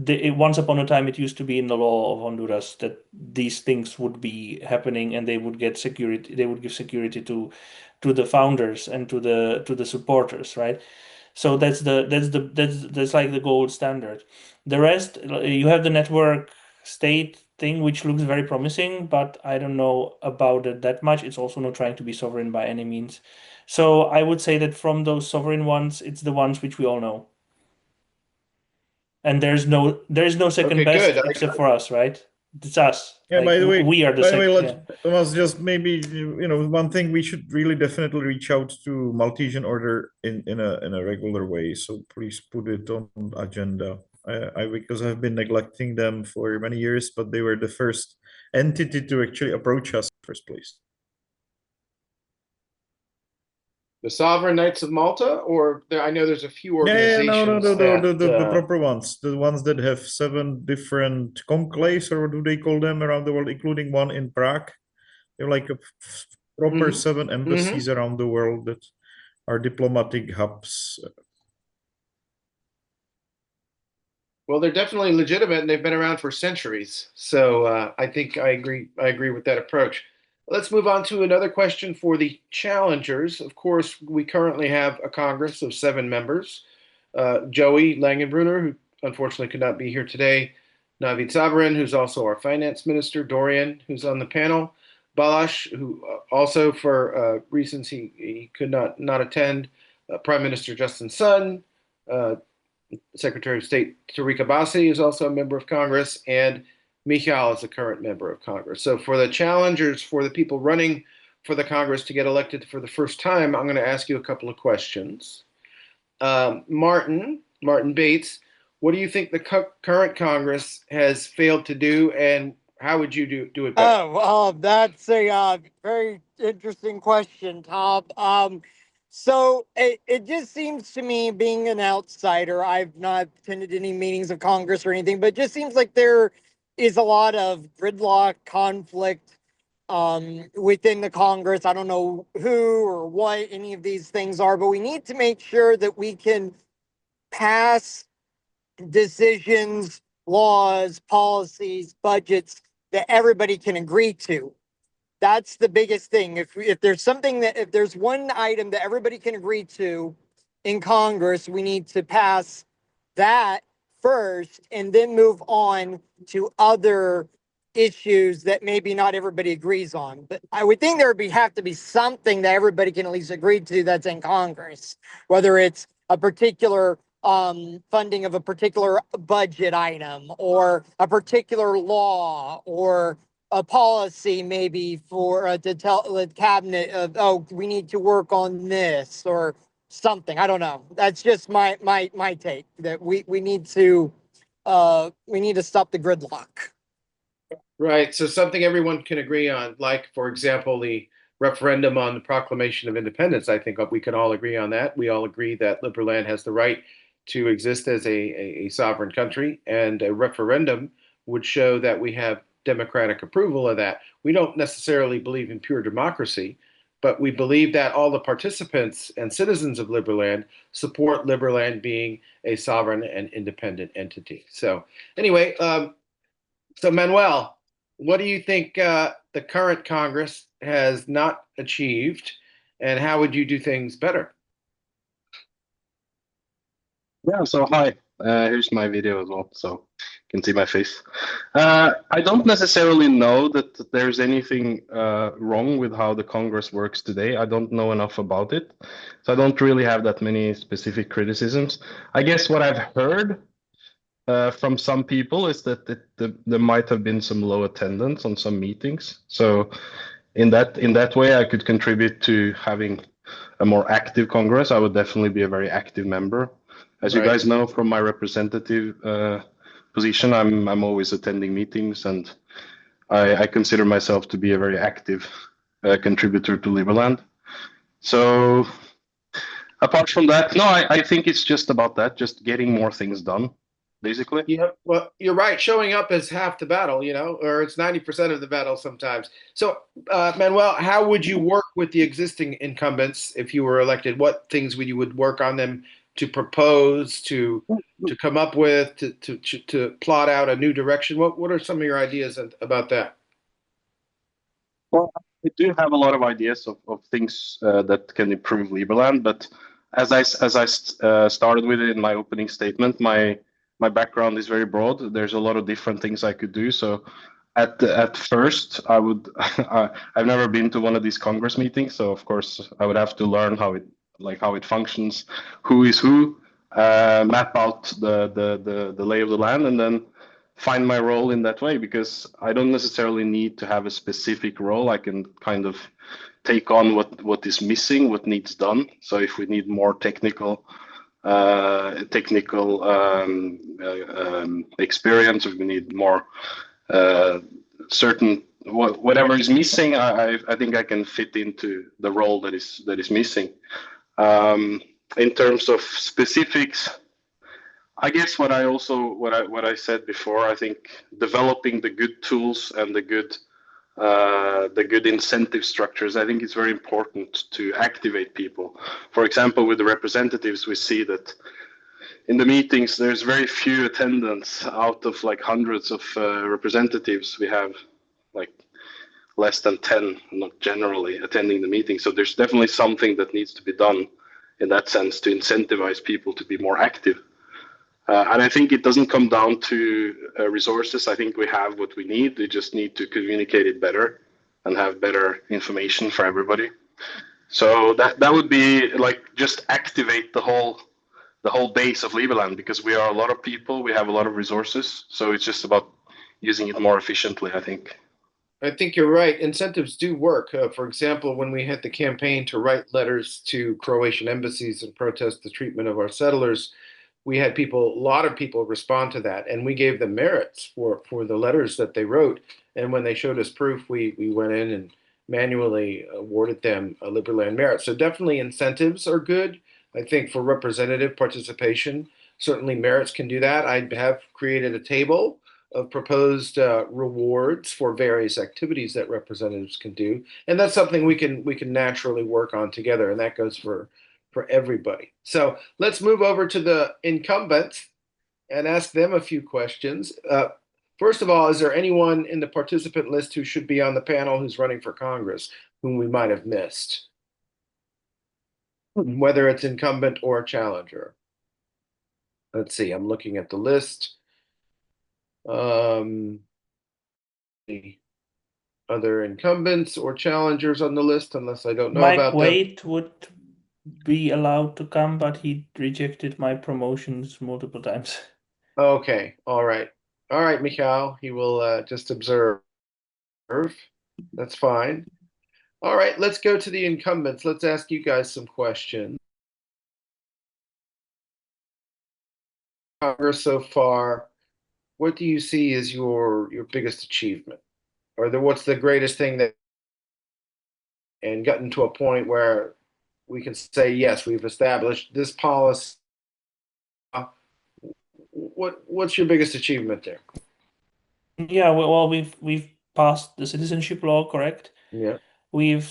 once upon a time it used to be in the law of Honduras that these things would be happening and they would get security. They would give security to the founders and to the supporters, right? So that's like the gold standard. The rest, you have the network state thing, which looks very promising, but I don't know about it that much. It's also not trying to be sovereign by any means. So I would say that from those sovereign ones, it's the ones which we all know. And there's no second Okay, best good. except for us, right? It's us. Yeah, Like, by the way, we are the second. Thomas, just maybe one thing we should really definitely reach out to Maltesian order in a regular way. So please put it on agenda. I because I've been neglecting them for many years, but they were the first entity to actually approach us in the first place. The Sovereign Knights of Malta, or I know there's a few Yeah, organizations the proper ones, the ones that have 7 different conclaves, or what do they call them, around the world, including one in Prague. They're like a proper 7 embassies around the world that are diplomatic hubs. Well, they're definitely legitimate, and they've been around for centuries. So I think I agree. I agree with that approach. Let's move on to another question for the challengers. Of course, we currently have a Congress of 7 members. Joey Langenbrunner, who unfortunately could not be here today, Navid Sabrin, who's also our finance minister, Dorian, who's on the panel, Balash, who also for reasons he could not attend, Prime Minister Justin Sun, Secretary of State Tariq Abbasi is also a member of Congress, and Michal is a current member of Congress. So for the challengers, for the people running for the Congress to get elected for the first time, I'm going to ask you a couple of questions. Martin Bates, what do you think the current Congress has failed to do, and how would you do it better? That's a very interesting question, Tom. So it just seems to me, being an outsider, I've not attended any meetings of Congress or anything, but it just seems like there is a lot of gridlock, conflict within the Congress. I don't know who or what any of these things are, but we need to make sure that we can pass decisions, laws, policies, budgets that everybody can agree to. That's the biggest thing. If there's one item that everybody can agree to in Congress, we need to pass that first and then move on to other issues that maybe not everybody agrees on. But I would think there would have to be something that everybody can at least agree to that's in Congress, whether it's a particular funding of a particular budget item or a particular law or a policy maybe for to tell the cabinet of, oh, we need to work on this or something. I don't know. That's just my take, that we need to stop the gridlock. Right. So something everyone can agree on, like, for example, the referendum on the Proclamation of Independence. I think we can all agree on that. We all agree that Liberland has the right to exist as a sovereign country, and a referendum would show that we have democratic approval of that. We don't necessarily believe in pure democracy, but we believe that all the participants and citizens of Liberland support Liberland being a sovereign and independent entity. So anyway, so Manuel, what do you think the current Congress has not achieved, and how would you do things better? Yeah, so hi. Here's my video as well, so you can see my face. I don't necessarily know that there's anything wrong with how the Congress works today. I don't know enough about it, so I don't really have that many specific criticisms. I guess what I've heard from some people is that there might have been some low attendance on some meetings. So in that way, I could contribute to having a more active Congress. I would definitely be a very active member. As you Right. guys know from my representative position, I'm always attending meetings, and I consider myself to be a very active contributor to Liberland. So apart from that, no, I think it's just about that, just getting more things done, basically. Yeah, well, you're right. Showing up is half the battle, or it's 90% of the battle sometimes. So, Manuel, how would you work with the existing incumbents if you were elected? What things would you work on them to propose, to come up with, to plot out a new direction? What are some of your ideas about that? Well, I do have a lot of ideas of things that can improve Liberland, but as I started with it in my opening statement, my background is very broad. There's a lot of different things I could do. So at first, I would I've never been to one of these Congress meetings, so of course I would have to learn how it functions, who is who, map out the lay of the land, and then find my role in that way, because I don't necessarily need to have a specific role. I can kind of take on what is missing, what needs done. So if we need more technical experience, if we need more certain whatever is missing, I think I can fit into the role that is missing. In terms of specifics, I guess what I said before, I think developing the good tools and the good incentive structures, I think it's very important to activate people. For example, with the representatives, we see that in the meetings, there's very few attendance out of like hundreds of representatives. We have like less than 10, not generally, attending the meeting. So there's definitely something that needs to be done in that sense to incentivize people to be more active. And I think it doesn't come down to resources. I think we have what we need. We just need to communicate it better and have better information for everybody. So that would be like just activate the whole base of Liberland, because we are a lot of people, we have a lot of resources. So it's just about using it more efficiently, I think. I think you're right. Incentives do work. For example, when we had the campaign to write letters to Croatian embassies and protest the treatment of our settlers, we had a lot of people respond to that, and we gave them merits for the letters that they wrote. And when they showed us proof, we went in and manually awarded them a Liberland merit. So definitely incentives are good. I think for representative participation, certainly merits can do that. I have created a table of proposed rewards for various activities that representatives can do, and that's something we can naturally work on together, and that goes for everybody. So let's move over to the incumbents and ask them a few questions. First of all, is there anyone in the participant list who should be on the panel who's running for Congress whom we might have missed, whether it's incumbent or challenger? Let's see, I'm looking at the list. The other incumbents or challengers on the list, unless I don't know Mike about them. Wade would be allowed to come, but he rejected my promotions multiple times. Okay, all right, Mikhail. He will just observe. That's fine. All right, let's go to the incumbents. Let's ask you guys some questions. Congress so far, what do you see as your biggest achievement, or what's the greatest thing that, and gotten to a point where we can say, yes, we've established this policy? What's your biggest achievement there? Yeah, well, we've passed the citizenship law, correct? Yeah. We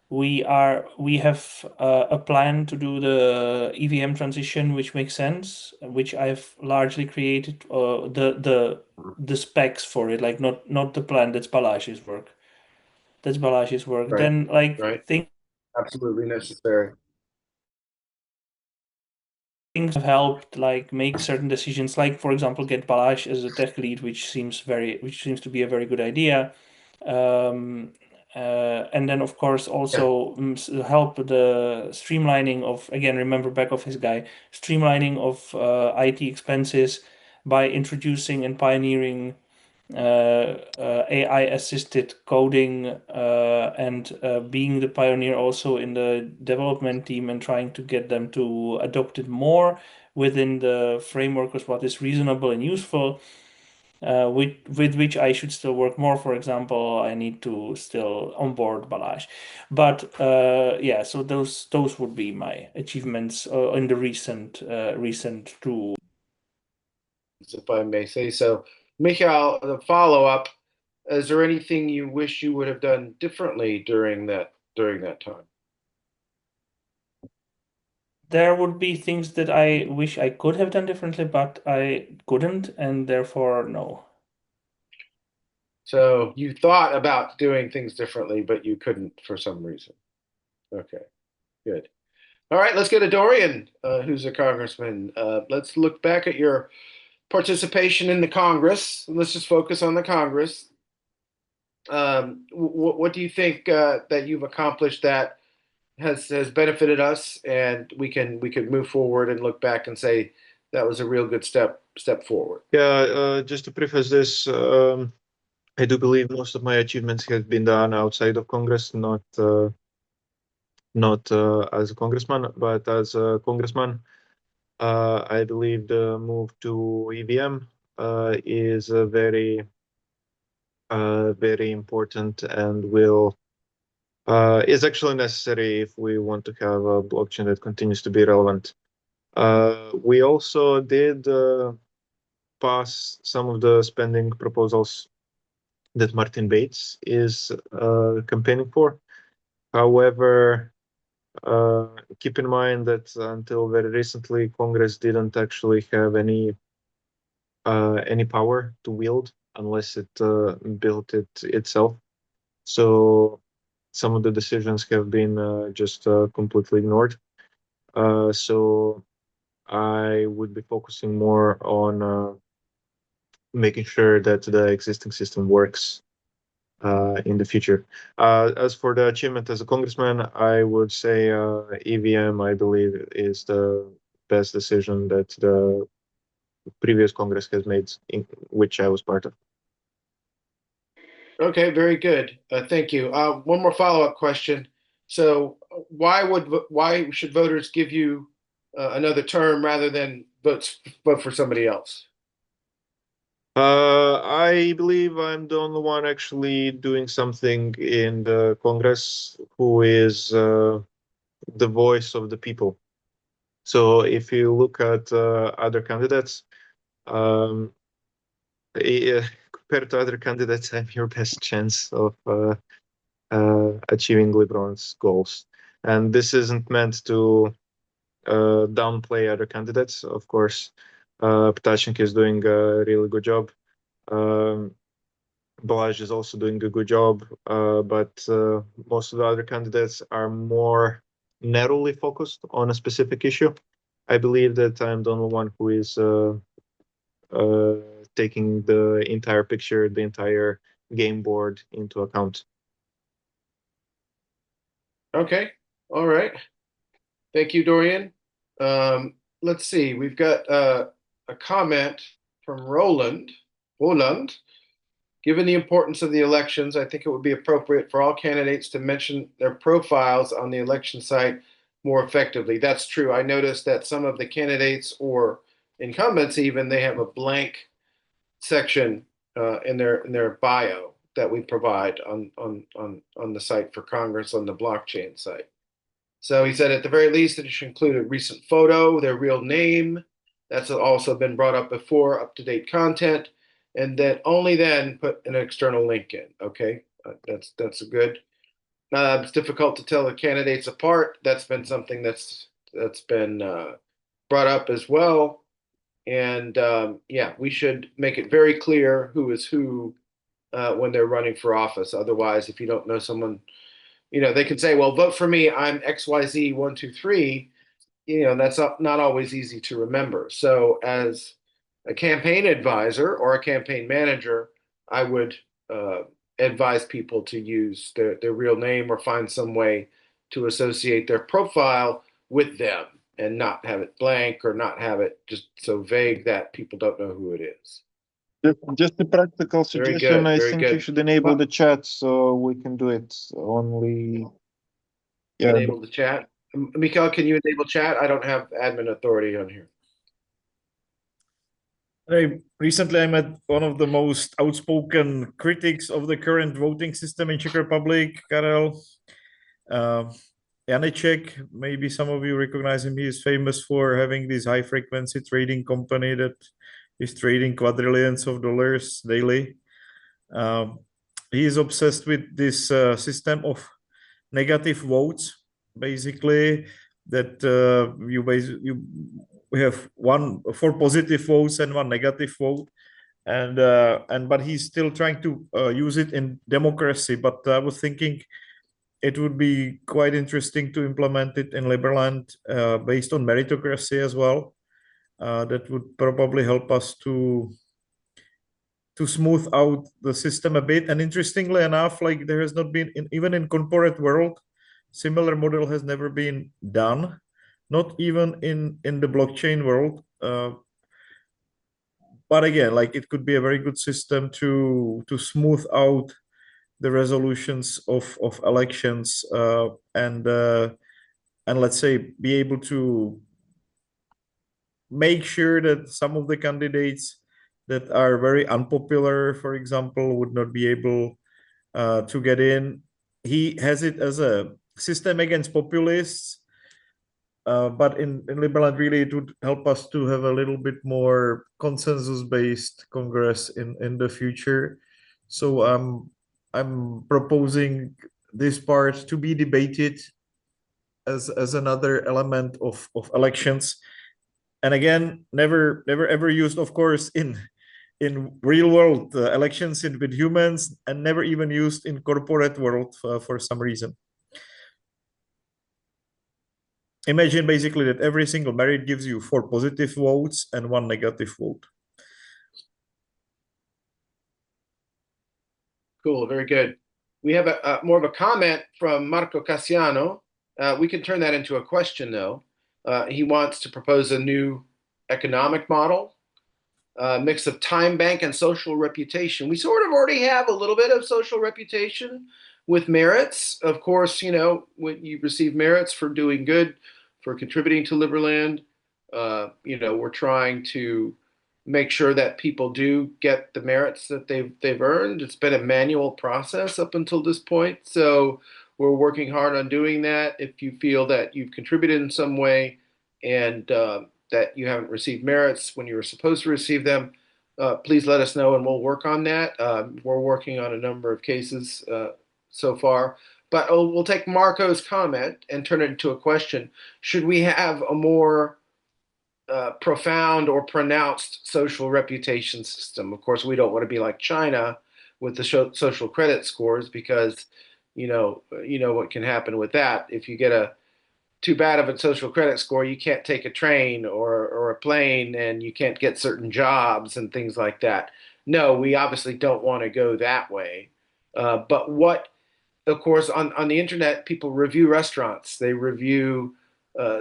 we have a plan to do the EVM transition, which makes sense, which I've largely created the specs for it, like not the plan. That's Balázs's work. Right. Then like Right. things Absolutely necessary. have helped like make certain decisions, like for example get Balázs as a tech lead, which seems to be a very good idea. And then of course also help the streamlining of, again, remember back office guy, streamlining of IT expenses by introducing and pioneering AI assisted coding, and being the pioneer also in the development team and trying to get them to adopt it more within the framework of what is reasonable and useful. With which I should still work more. For example, I need to still onboard Balázs. But yeah, so those would be my achievements in the recent 2. If I may say so. Michael, the follow-up, is there anything you wish you would have done differently during that time? There would be things that I wish I could have done differently, but I couldn't, and therefore no. So you thought about doing things differently, but you couldn't for some reason. Okay, good. All right, let's go to Dorian, who's a congressman. Let's look back at your participation in the Congress. Let's just focus on the Congress. What do you think that you've accomplished that has benefited us, and we can move forward and look back and say that was a real good step forward? Yeah, just to preface this, I do believe most of my achievements have been done outside of Congress, not as a congressman, but as a congressman. I believe the move to EVM is very important and is actually necessary if we want to have a blockchain that continues to be relevant. We also did pass some of the spending proposals that Martin Bates is campaigning for. However, keep in mind that until very recently, Congress didn't actually have any power to wield unless it built it itself. So some of the decisions have been just completely ignored. So I would be focusing more on making sure that the existing system works in the future. As for the achievement as a congressman, I would say EVM, I believe, is the best decision that the previous Congress has made, in which I was part of. Okay, very good. Thank you. One more follow-up question. So, why should voters give you another term rather than vote for somebody else? I believe I'm the only one actually doing something in the Congress who is the voice of the people. So if you look at other candidates, um, compared to other candidates, I'm your best chance of achieving Liberland's goals. And this isn't meant to downplay other candidates. Of course, Ptachenko is doing a really good job. Balázs is also doing a good job, but most of the other candidates are more narrowly focused on a specific issue. I believe that I'm the only one who is taking the entire picture, the entire game board into account. Okay, all right. Thank you, Dorian. Let's see. We've got a comment from Roland. Given the importance of the elections, I think it would be appropriate for all candidates to mention their profiles on the election site more effectively. That's true. I noticed that some of the candidates or incumbents even, they have a blank section in their bio that we provide on the site for Congress on the blockchain site. So he said at the very least it should include a recent photo, their real name. That's also been brought up before, up-to-date content, and then only then put an external link in. Okay, that's good. It's difficult to tell the candidates apart. That's been something that's been brought up as well. And yeah, we should make it very clear who is who when they're running for office. Otherwise, if you don't know someone, they can say, well, vote for me. I'm XYZ123. That's not always easy to remember. So as a campaign advisor or a campaign manager, I would advise people to use their real name or find some way to associate their profile with them and not have it blank or not have it just so vague that people don't know who it is. Just a practical Very suggestion. good, I very think you good. should enable the chat so we can do it only. Yeah, Enable the chat. Mikhail, can you enable chat? I don't have admin authority on here. Recently, I met one of the most outspoken critics of the current voting system in Czech Republic, Karel Janeček. Maybe some of you recognize him. He is famous for having this high-frequency trading company that is trading quadrillions of dollars daily. He is obsessed with this system of negative votes, basically, that we have 4 positive votes and 1 negative vote, but he's still trying to use it in democracy. But I was thinking it would be quite interesting to implement it in Liberland based on meritocracy as well. That would probably help us to smooth out the system a bit. And interestingly enough, like there has not been even in corporate world, similar model has never been done, not even in the blockchain world. But again, like it could be a very good system to smooth out the resolutions of elections and let's say be able to make sure that some of the candidates that are very unpopular, for example, would not be able to get in. He has it as a system against populists, but in Liberland, really, it would help us to have a little bit more consensus-based Congress in the future. So I'm proposing this part to be debated as another element of elections. And again, never ever used, of course, in real world elections with humans, and never even used in corporate world for some reason. Imagine basically that every single merit gives you 4 positive votes and 1 negative vote. Cool, very good. We have a more of a comment from Marco Cassiano. We can turn that into a question, though. He wants to propose a new economic model, mix of time bank and social reputation. We sort of already have a little bit of social reputation with merits. Of course, when you receive merits for doing good, for contributing to Liberland, we're trying to make sure that people do get the merits that they've earned. It's been a manual process up until this point, so we're working hard on doing that. If you feel that you've contributed in some way and that you haven't received merits when you were supposed to receive them, please let us know and we'll work on that. We're working on a number of cases so far. But we'll take Marco's comment and turn it into a question. Should we have a more profound or pronounced social reputation system? Of course, we don't want to be like China with the social credit scores, because you know what can happen with that. If you get too bad of a social credit score, you can't take a train or a plane, and you can't get certain jobs and things like that. No, we obviously don't want to go that way. But of course, on the internet, people review restaurants, they review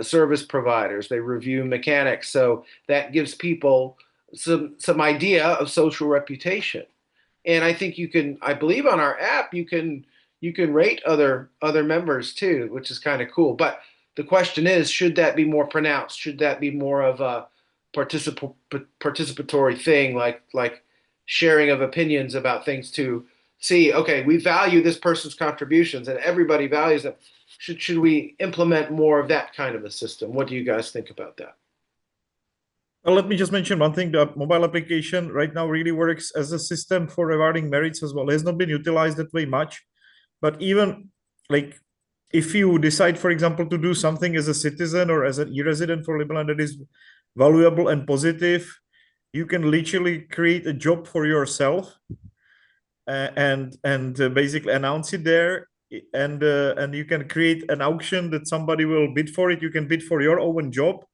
service providers, they review mechanics. So that gives people some idea of social reputation. And I think I believe on our app, you can rate other members too, which is kind of cool. But the question is, should that be more pronounced? Should that be more of a participatory thing, like sharing of opinions about things to see, okay, we value this person's contributions and everybody values them. Should we implement more of that kind of a system? What do you guys think about that? Well, let me just mention one thing. The mobile application right now really works as a system for rewarding merits as well. It has not been utilized that way much, but even like if you decide, for example, to do something as a citizen or as an e-resident for Liberland that is valuable and positive, you can literally create a job for yourself and basically announce it there, and you can create an auction that somebody will bid for it. You can bid for your own job,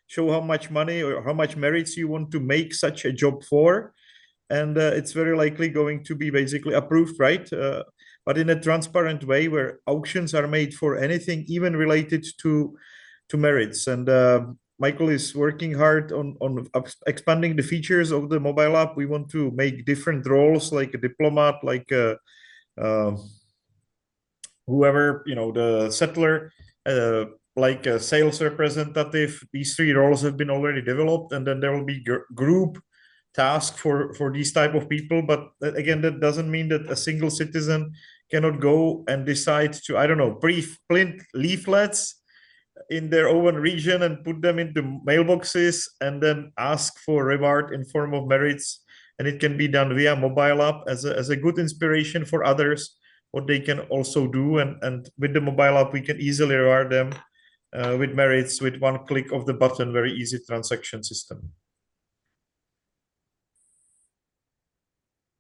show how much money or how much merits you want to make such a job for, and it's very likely going to be basically approved, right? But in a transparent way, where auctions are made for anything, even related to merits. And Michael is working hard on expanding the features of the mobile app. We want to make different roles, like a diplomat, like whoever, the settler, like a sales representative. These three roles have been already developed, and then there will be group task for these type of people. But again, that doesn't mean that a single citizen cannot go and decide to, I don't know, print leaflets in their own region and put them into mailboxes and then ask for reward in form of merits. And it can be done via mobile app as a good inspiration for others, what they can also do. And with the mobile app, we can easily reward them with merits with one click of the button, very easy transaction system.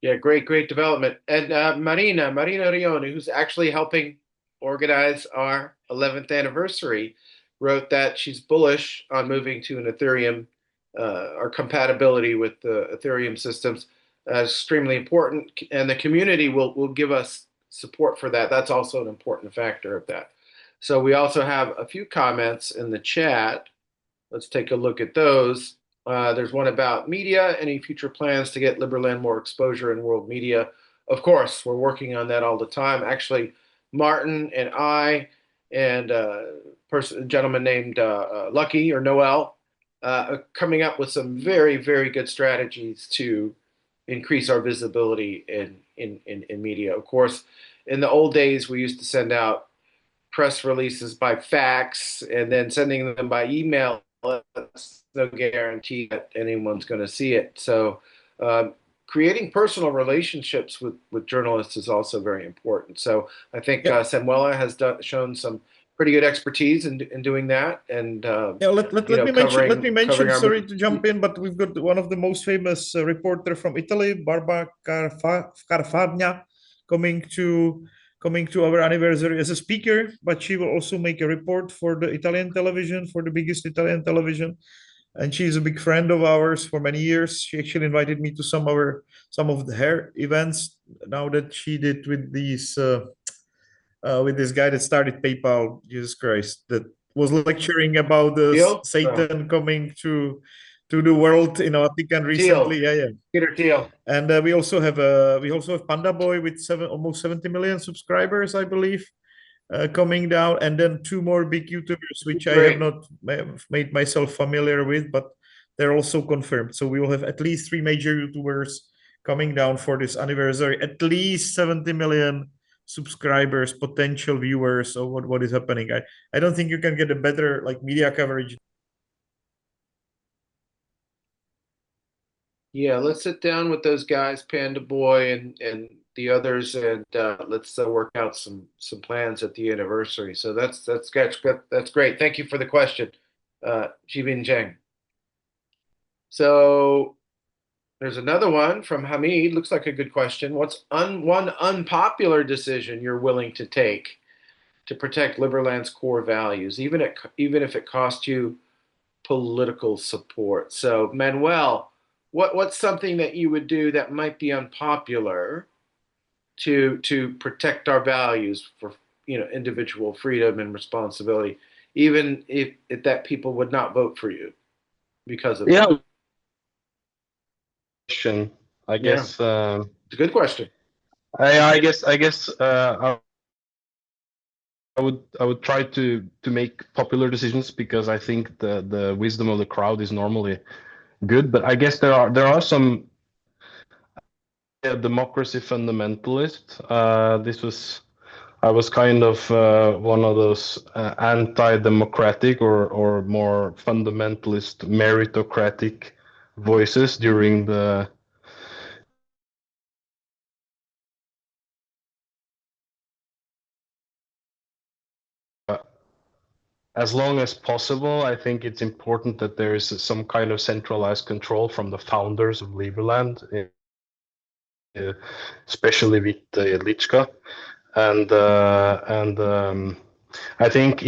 Yeah, great development. And Marina Rioni, who's actually helping organize our 11th anniversary, wrote that she's bullish on moving to an Ethereum, or compatibility with the Ethereum systems. Extremely important, and the community will give us support for that. That's also an important factor of that. So we also have a few comments in the chat. Let's take a look at those. There's one about media. Any future plans to get Liberland more exposure in world media? Of course, we're working on that all the time. Actually, Martin and I and a gentleman named Lucky or Noel are coming up with some very good strategies to increase our visibility in media. Of course, in the old days, we used to send out press releases by fax and then sending them by email. That's no guarantee that anyone's going to see it. So creating personal relationships with journalists is also very important. So I think Samuela has shown some pretty good expertise in doing that. And let me mention. Sorry to jump in, but we've got one of the most famous reporter from Italy, Barbara Carfagna, coming to our anniversary as a speaker, but she will also make a report for the Italian television, for the biggest Italian television. And she's a big friend of ours for many years. She actually invited me to some of her events now that she did with these with this guy that started PayPal, Jesus Christ, that was lecturing about the Satan coming to the world in Vatican recently. Teal. Peter Thiel. And we also have Panda Boy with almost 70 million subscribers, I believe, coming down, and then two more big YouTubers, which I have not made myself familiar with, but they're also confirmed. So we will have at least three major YouTubers coming down for this anniversary. At least 70 million subscribers, potential viewers of what is happening. I don't think you can get a better media coverage. Yeah, let's sit down with those guys, Panda Boy and the others, and let's work out some plans at the anniversary. So that's great. Thank you for the question, Jibin Zheng. So there's another one from Hamid. Looks like a good question. What's one unpopular decision you're willing to take to protect Liberland's core values, even if it costs you political support? So Manuel, what's something that you would do that might be unpopular to protect our values for individual freedom and responsibility, even if that people would not vote for you because of that? Question. I guess it's a good question. I guess I would try to make popular decisions because I think the wisdom of the crowd is normally good, but I guess there are some democracy fundamentalist. I was kind of one of those anti-democratic or more fundamentalist meritocratic voices during the as long as possible, I think it's important that there is some kind of centralized control from the founders of Liberland, especially with Lichka. And I think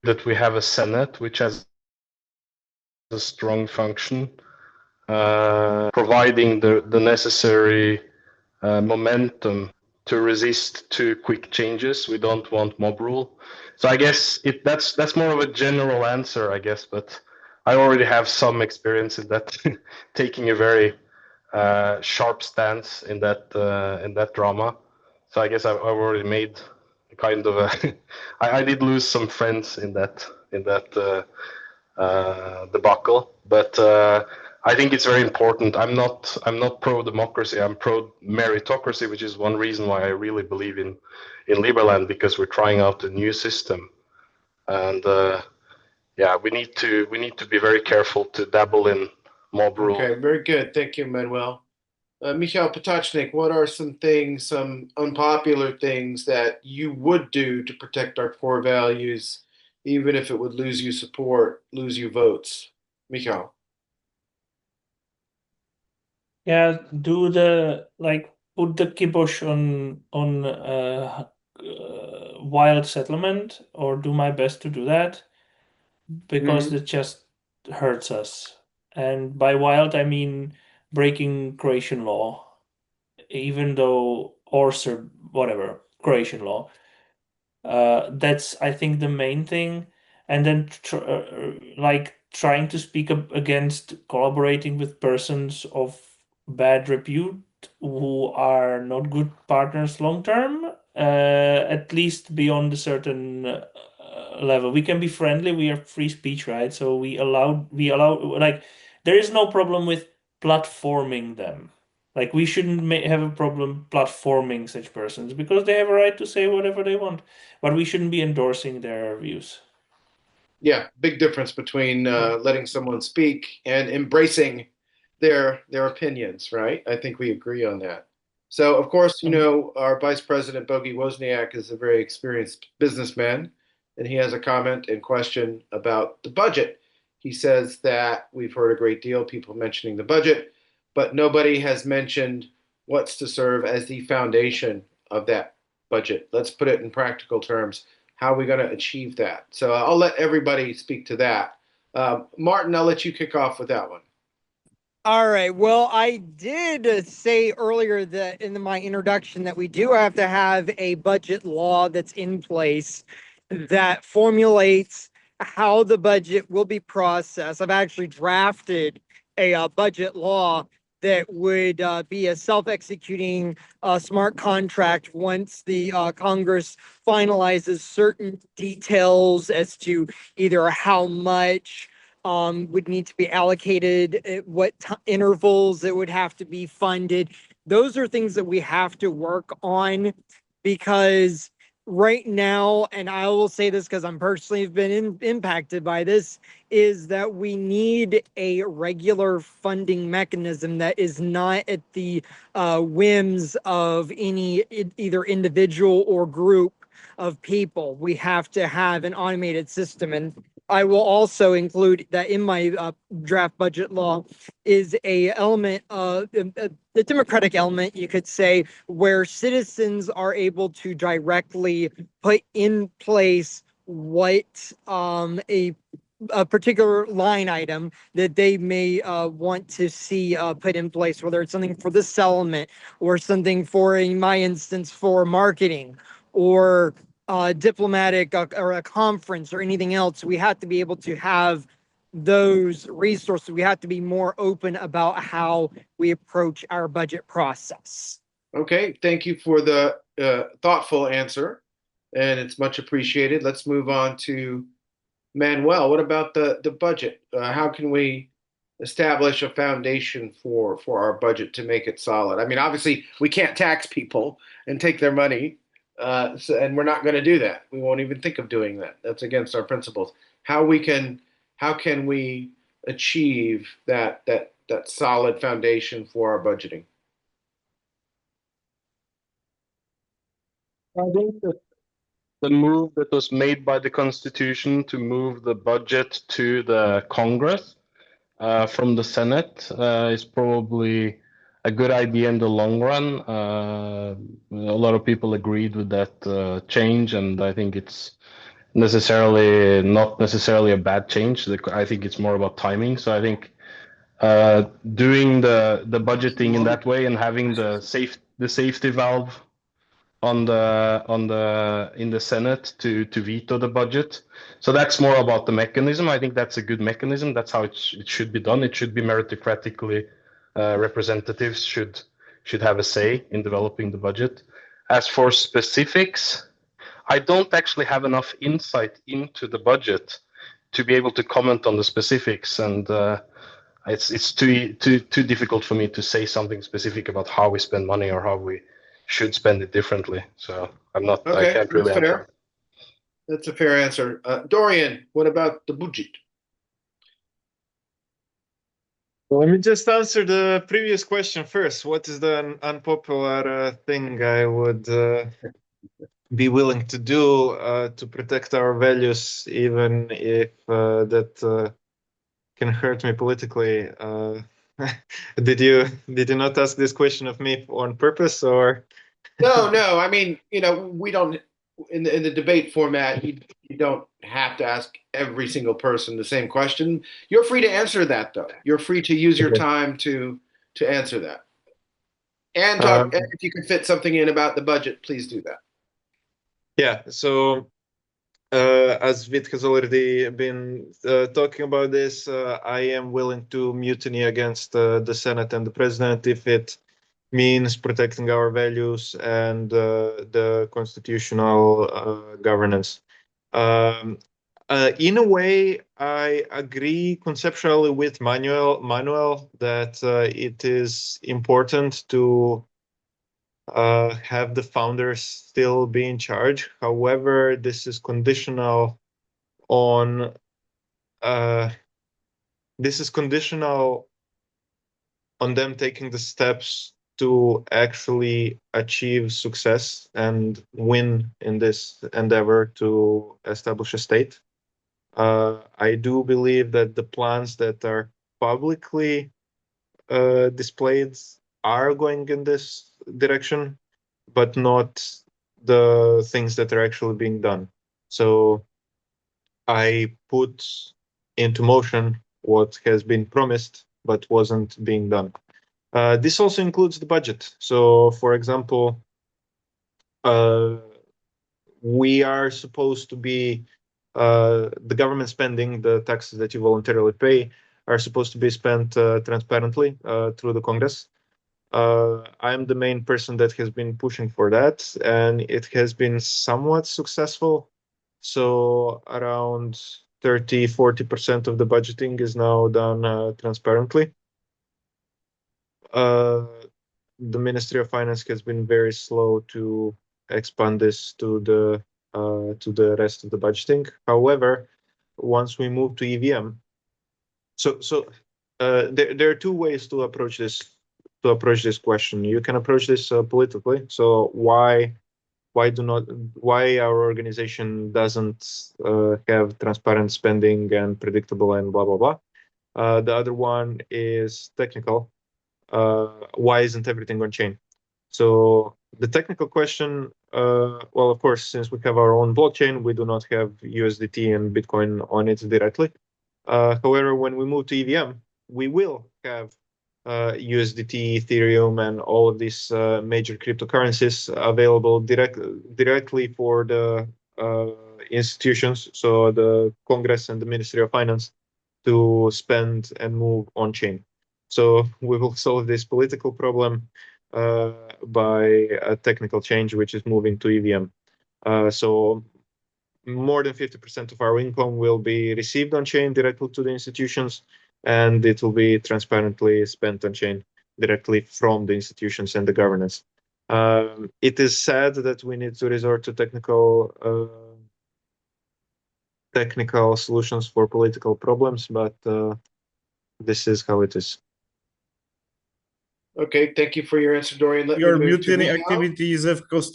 that we have a Senate which has a strong function, providing the necessary momentum to resist too quick changes. We don't want mob rule. So I guess that's more of a general answer, I guess, but I already have some experience in that, taking a very sharp stance in that drama. So I guess I've already made kind of a. I did lose some friends in that debacle, but I think it's very important. I'm not pro democracy. I'm pro meritocracy, which is one reason why I really believe in Liberland, because we're trying out a new system, and yeah, we need to be very careful to dabble in mob rule. Okay, very good. Thank you, Manuel. Mikhail Potocnik, what are some things, some unpopular things that you would do to protect our core values, even if it would lose you support, lose you votes? Mikhail. Yeah, do the put the kibosh on wild settlement, or do my best to do that, because it just hurts us. And by wild, I mean breaking Croatian law, even though, or whatever, Croatian law. That's, I think, the main thing. And then trying to speak up against collaborating with persons of bad repute who are not good partners long term, at least beyond a certain level. We can be friendly, we are free speech, right? So we allow, like, there is no problem with platforming them. Like, we shouldn't have a problem platforming such persons, because they have a right to say whatever they want, but we shouldn't be endorsing their views. Yeah, big difference between letting someone speak and embracing their opinions, right? I think we agree on that. So, of course, you know, our Vice President Bogi Wozniak is a very experienced businessman, and he has a comment and question about the budget. He says that we've heard a great deal, people mentioning the budget, but nobody has mentioned what's to serve as the foundation of that budget. Let's put it in practical terms. How are we going to achieve that? So I'll let everybody speak to that. Martin, I'll let you kick off with that one. All right. Well, I did say earlier that in my introduction that we do have to have a budget law that's in place that formulates how the budget will be processed. I've actually drafted a budget law that would be a self-executing smart contract once the Congress finalizes certain details as to either how much would need to be allocated, at what intervals it would have to be funded. Those are things that we have to work on, because right now, and I will say this because I'm personally been impacted by this, is that we need a regular funding mechanism that is not at the whims of any either individual or group of people. We have to have an automated system. And I will also include that in my draft budget law is a element of the democratic element, you could say, where citizens are able to directly put in place what a particular line item that they may want to see put in place, whether it's something for the settlement or something for, in my instance, for marketing or diplomatic or a conference or anything else. We have to be able to have those resources. We have to be more open about how we approach our budget process. Okay, thank you for the thoughtful answer, and it's much appreciated. Let's move on to Manuel. What about the budget? How can we establish a foundation for our budget to make it solid? I mean, obviously, we can't tax people and take their money, and we're not going to do that. We won't even think of doing that. That's against our principles. How can we achieve that solid foundation for our budgeting? I think that the move that was made by the Constitution to move the budget to the Congress from the Senate is probably a good idea in the long run. A lot of people agreed with that change, and I think it's not necessarily a bad change. I think it's more about timing. So I think doing the budgeting in that way and having the safety valve in the Senate to veto the budget. So that's more about the mechanism. I think that's a good mechanism. That's how it should be done. It should be meritocratically. Representatives should have a say in developing the budget. As for specifics, I don't actually have enough insight into the budget to be able to comment on the specifics, and it's too difficult for me to say something specific about how we spend money or how we should spend it differently. So I Okay, can't really that's answer. fair. That's a fair answer. Dorian, what about the budget? Let me just answer the previous question first. What is the unpopular thing I would be willing to do to protect our values, even if that can hurt me politically? Did you not ask this question of me on purpose, or? No. I mean, we don't in the debate format. You don't have to ask every single person the same question. You're free to answer that, though. You're free to use your Okay. time to answer that. And talk. And if you can fit something in about the budget, please do that. Yeah. So, as Vit has already been talking about this, I am willing to mutiny against the Senate and the President if it means protecting our values and the constitutional governance. In a way, I agree conceptually with Manuel that it is important to have the founders still be in charge. However, this is conditional on them taking the steps to actually achieve success and win in this endeavor to establish a state. I do believe that the plans that are publicly displayed are going in this direction, but not the things that are actually being done. So I put into motion what has been promised but wasn't being done. This also includes the budget. So, for example, we are supposed to be the government spending, the taxes that you voluntarily pay, are supposed to be spent transparently through the Congress. I'm the main person that has been pushing for that, and it has been somewhat successful. So around 30-40% of the budgeting is now done transparently. The Ministry of Finance has been very slow to expand this to the rest of the budgeting. However, once we move to EVM, there are two ways to approach this question. You can approach this politically. So why our organization doesn't have transparent spending and predictable and blah blah blah. The other one is technical. Why isn't everything on chain? So the technical question, well, of course, since we have our own blockchain, we do not have USDT and Bitcoin on it directly. However, when we move to EVM, we will have USDT, Ethereum, and all of these major cryptocurrencies available directly for the institutions, so the Congress and the Ministry of Finance, to spend and move on chain. So we will solve this political problem by a technical change, which is moving to EVM. So more than 50% of our income will be received on chain directly to the institutions, and it will be transparently spent on chain directly from the institutions and the governance. It is sad that we need to resort to technical solutions for political problems, but this is how it is. Okay, thank you for your answer, Dorian. Let me Your move to mutiny Michał. activities have cost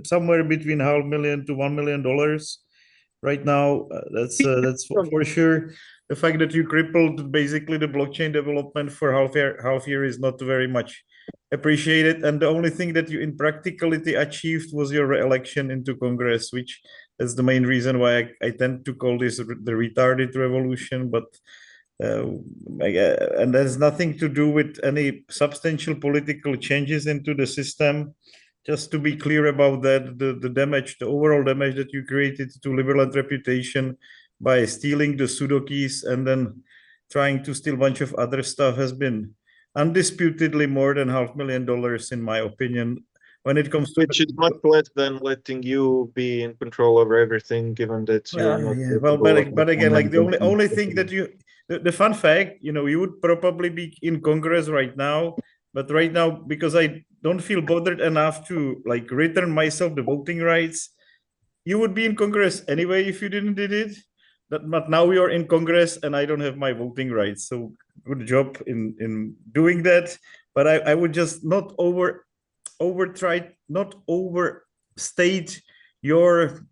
somewhere between $500,000 to $1 million right now. That's for sure. The fact that you crippled basically the blockchain development for half year is not very much appreciated. And the only thing that you in practicality achieved was your re-election into Congress, which is the main reason why I tend to call this the retarded revolution. But and there's nothing to do with any substantial political changes into the system. Just to be clear about that, the damage, the overall damage that you created to Liberland reputation by stealing the pseudo keys and then trying to steal a bunch of other stuff has been undisputedly more than $500,000 in my opinion. When it comes to Which is much less than letting you be in control over everything, given that you're not. well, but again, like the implementing only thing that the fun fact, you would probably be in Congress right now, but right now, because I don't feel bothered enough to like return myself the voting rights, you would be in Congress anyway if you didn't did it. But now you're in Congress and I don't have my voting rights. So good job in doing that. But I would just not overstate your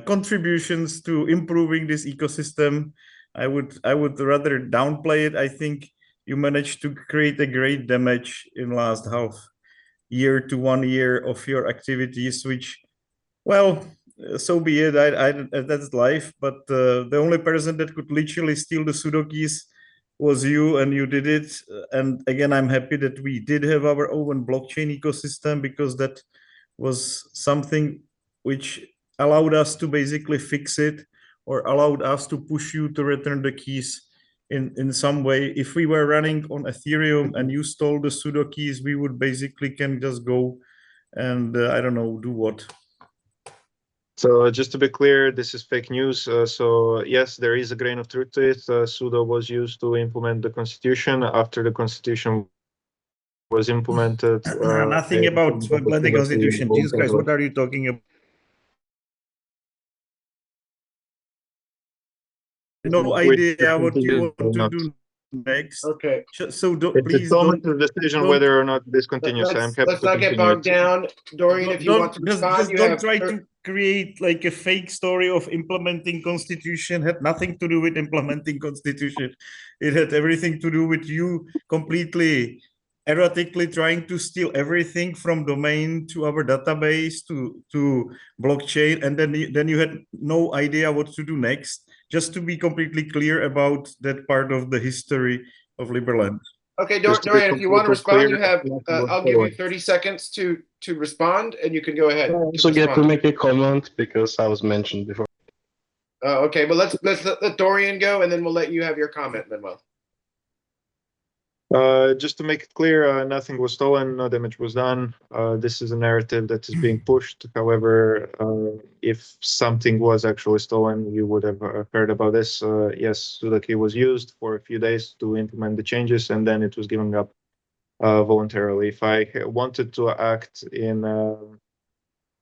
contributions to improving this ecosystem. I would rather downplay it. I think you managed to create a great damage in last half year to 1 year of your activities, which, well, so be it. That's life. But the only person that could literally steal the pseudo keys was you, and you did it. And again, I'm happy that we did have our own blockchain ecosystem, because that was something which allowed us to basically fix it, or allowed us to push you to return the keys in some way. If we were running on Ethereum and you stole the pseudo keys, we would basically can just go and I don't know, do what. So just to be clear, this is fake news. So yes, there is a grain of truth to it. Sudo was used to implement the constitution. After the constitution was implemented, nothing about implementing constitution. Jesus Christ, what are you talking about? No idea what you want to do next. Okay. So please don't. The decision whether or not this continues. I'm happy Let's to not get continue bogged down, Dorian. If you want to respond, just don't try to create like a fake story of implementing constitution. Had nothing to do with implementing constitution. It had everything to do with you completely erratically trying to steal everything from domain to our database to blockchain, and then you had no idea what to do next. Just to be completely clear about that part of the history of Liberland. Okay, Dorian, if you want to respond, you have. I'll give you 30 seconds to respond, and you can go ahead. I also get to make a comment because I was mentioned before. Okay, but let's let Dorian go, and then we'll let you have your comment, Manuel. Just to make it clear, nothing was stolen, no damage was done. This is a narrative that is being pushed. However, if something was actually stolen, you would have heard about this. Yes, Sudaki was used for a few days to implement the changes, and then it was given up voluntarily. If I wanted to act in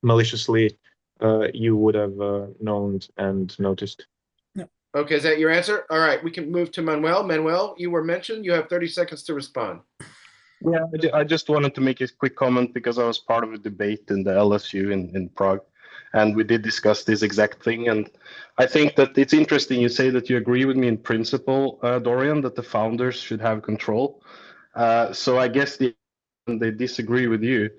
maliciously, you would have known and noticed. Okay, is that your answer? All right, we can move to Manuel. Manuel, you were mentioned. You have 30 seconds to respond. Yeah, I just wanted to make a quick comment because I was part of a debate in the LSU in Prague, and we did discuss this exact thing. And I think that it's interesting you say that you agree with me in principle, Dorian, that the founders should have control. So I guess they disagree with you.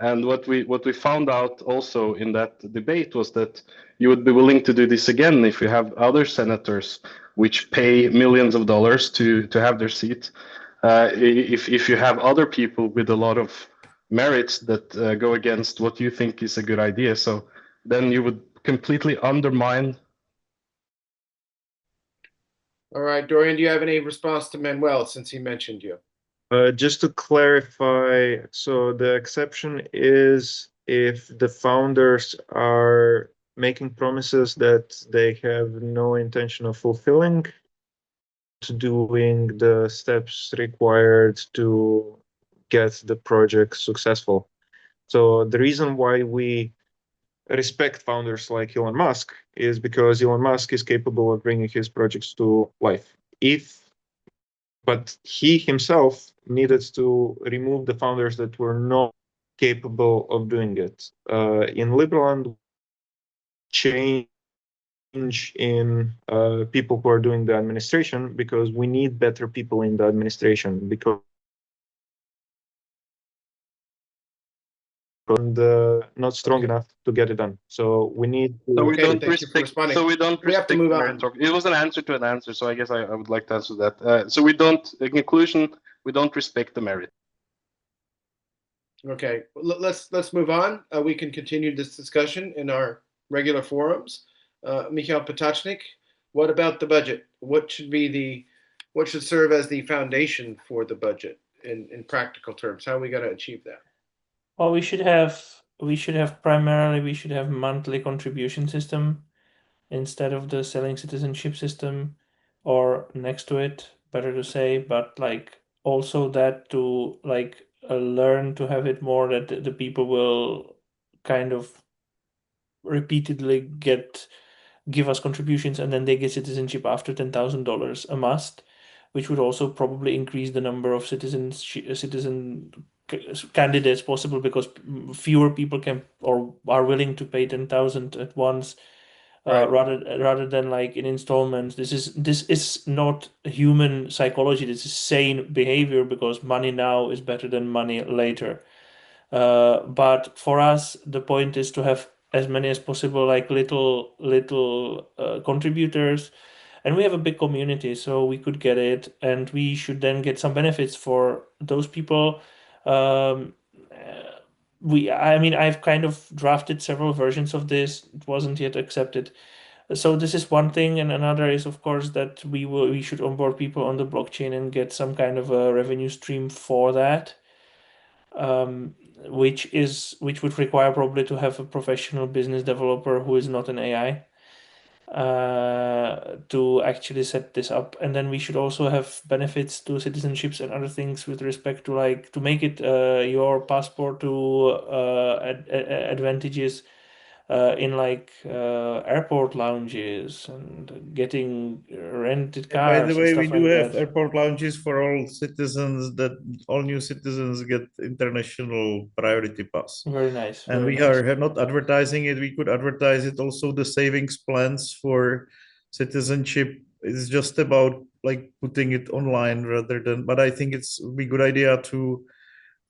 And what we found out also in that debate was that you would be willing to do this again if you have other senators which pay millions of dollars to have their seat. If you have other people with a lot of merits that go against what you think is a good idea, so then you would completely undermine. All right, Dorian, do you have any response to Manuel since he mentioned you? Just to clarify, so the exception is if the founders are making promises that they have no intention of fulfilling, doing the steps required to get the project successful. So the reason why we respect founders like Elon Musk is because Elon Musk is capable of bringing his projects to life. If but he himself needed to remove the founders that were not capable of doing it. In Liberland, change in people who are doing the administration, because we need better people in the administration, because not strong enough to get it done. So we need to, So we Okay, don't thank you for respect. responding. So we don't We have to respect move the on. meritocracy. It was an answer to an answer, so I guess I would like to answer that. So we don't. In conclusion, we don't respect the merit. Okay, let's move on. We can continue this discussion in our regular forums. Mikhail Potocnik, what about the budget? What should serve as the foundation for the budget in practical terms? How are we going to achieve that? Well, we should have primarily monthly contribution system instead of the selling citizenship system, or next to it, better to say, but like also that to like learn to have it more that the people will kind of repeatedly give us contributions, and then they get citizenship after $10,000 a must, which would also probably increase the number of citizen candidates possible, because fewer people can or are willing to pay 10,000 at once. Right. Rather than like in installments. This is not human psychology. This is sane behavior, because money now is better than money later. But for us, the point is to have as many as possible, like little contributors, and we have a big community, so we could get it, and we should then get some benefits for those people. Um, I mean, I've kind of drafted several versions of this. It wasn't yet accepted. So this is one thing, and another is, of course, that we should onboard people on the blockchain and get some kind of a revenue stream for that, which would require probably to have a professional business developer who is not an AI, to actually set this up. And then we should also have benefits to citizenships and other things with respect to like to make it your passport to advantages in like airport lounges and getting rented And by cars the and way, we stuff do like have that. airport lounges for all citizens, that all new citizens get international priority pass. Very nice. And Very we nice. are not advertising it. We could advertise it also, the savings plans for citizenship. It's just about like putting it online rather than, but I think it's would be a good idea to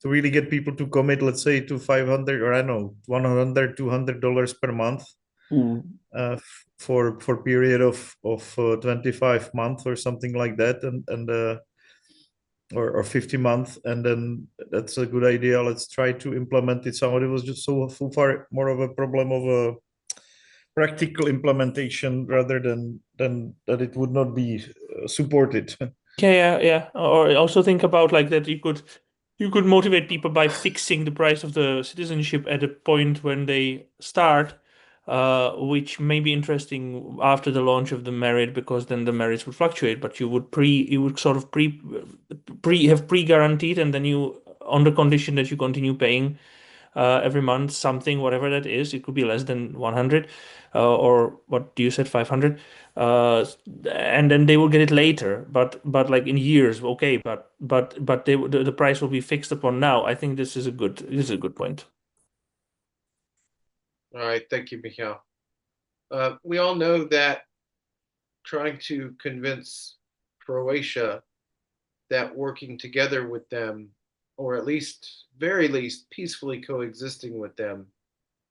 really get people to commit, let's say, to 500 or I don't know, $100, $200 per month, for period of 25 months or something like that, and or 50 months, and then that's a good idea. Let's try to implement it. Somehow it was just so far more of a problem of a practical implementation rather than that it would not be supported. Yeah. Or also think about like that you could motivate people by fixing the price of the citizenship at a point when they start, which may be interesting after the launch of the merit, because then the merits would fluctuate. But you would sort of pre-guaranteed, and then you, on the condition that you continue paying every month something, whatever that is. It could be less than 100, or what do you said, 500, and then they will get it later, but like in years. Okay, but the price will be fixed upon now. I think this is a good point. All right, thank you, Mikhail. We all know that trying to convince Croatia that working together with them, or at least, very least, peacefully coexisting with them,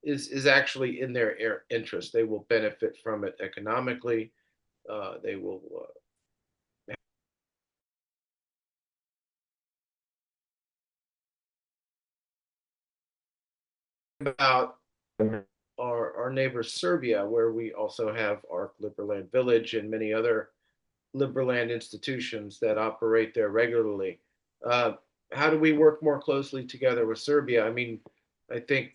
is actually in their interest. They will benefit from it economically. They will about our neighbor Serbia, where we also have our Liberland Village and many other Liberland institutions that operate there regularly. How do we work more closely together with Serbia? I mean, I think,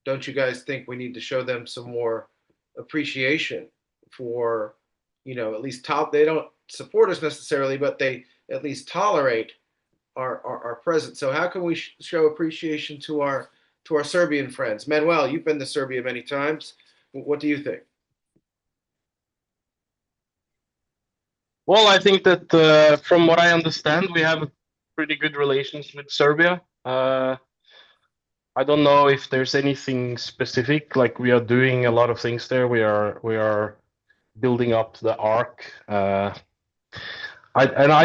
don't you guys think we need to show them some more appreciation for, at least they don't support us necessarily, but they at least tolerate our presence. So how can we show appreciation to our Serbian friends? Manuel, you've been to Serbia many times. What do you think? Well, I think that from what I understand, we have pretty good relations with Serbia. I don't know if there's anything specific. Like we are doing a lot of things there. We are building up the ARC. I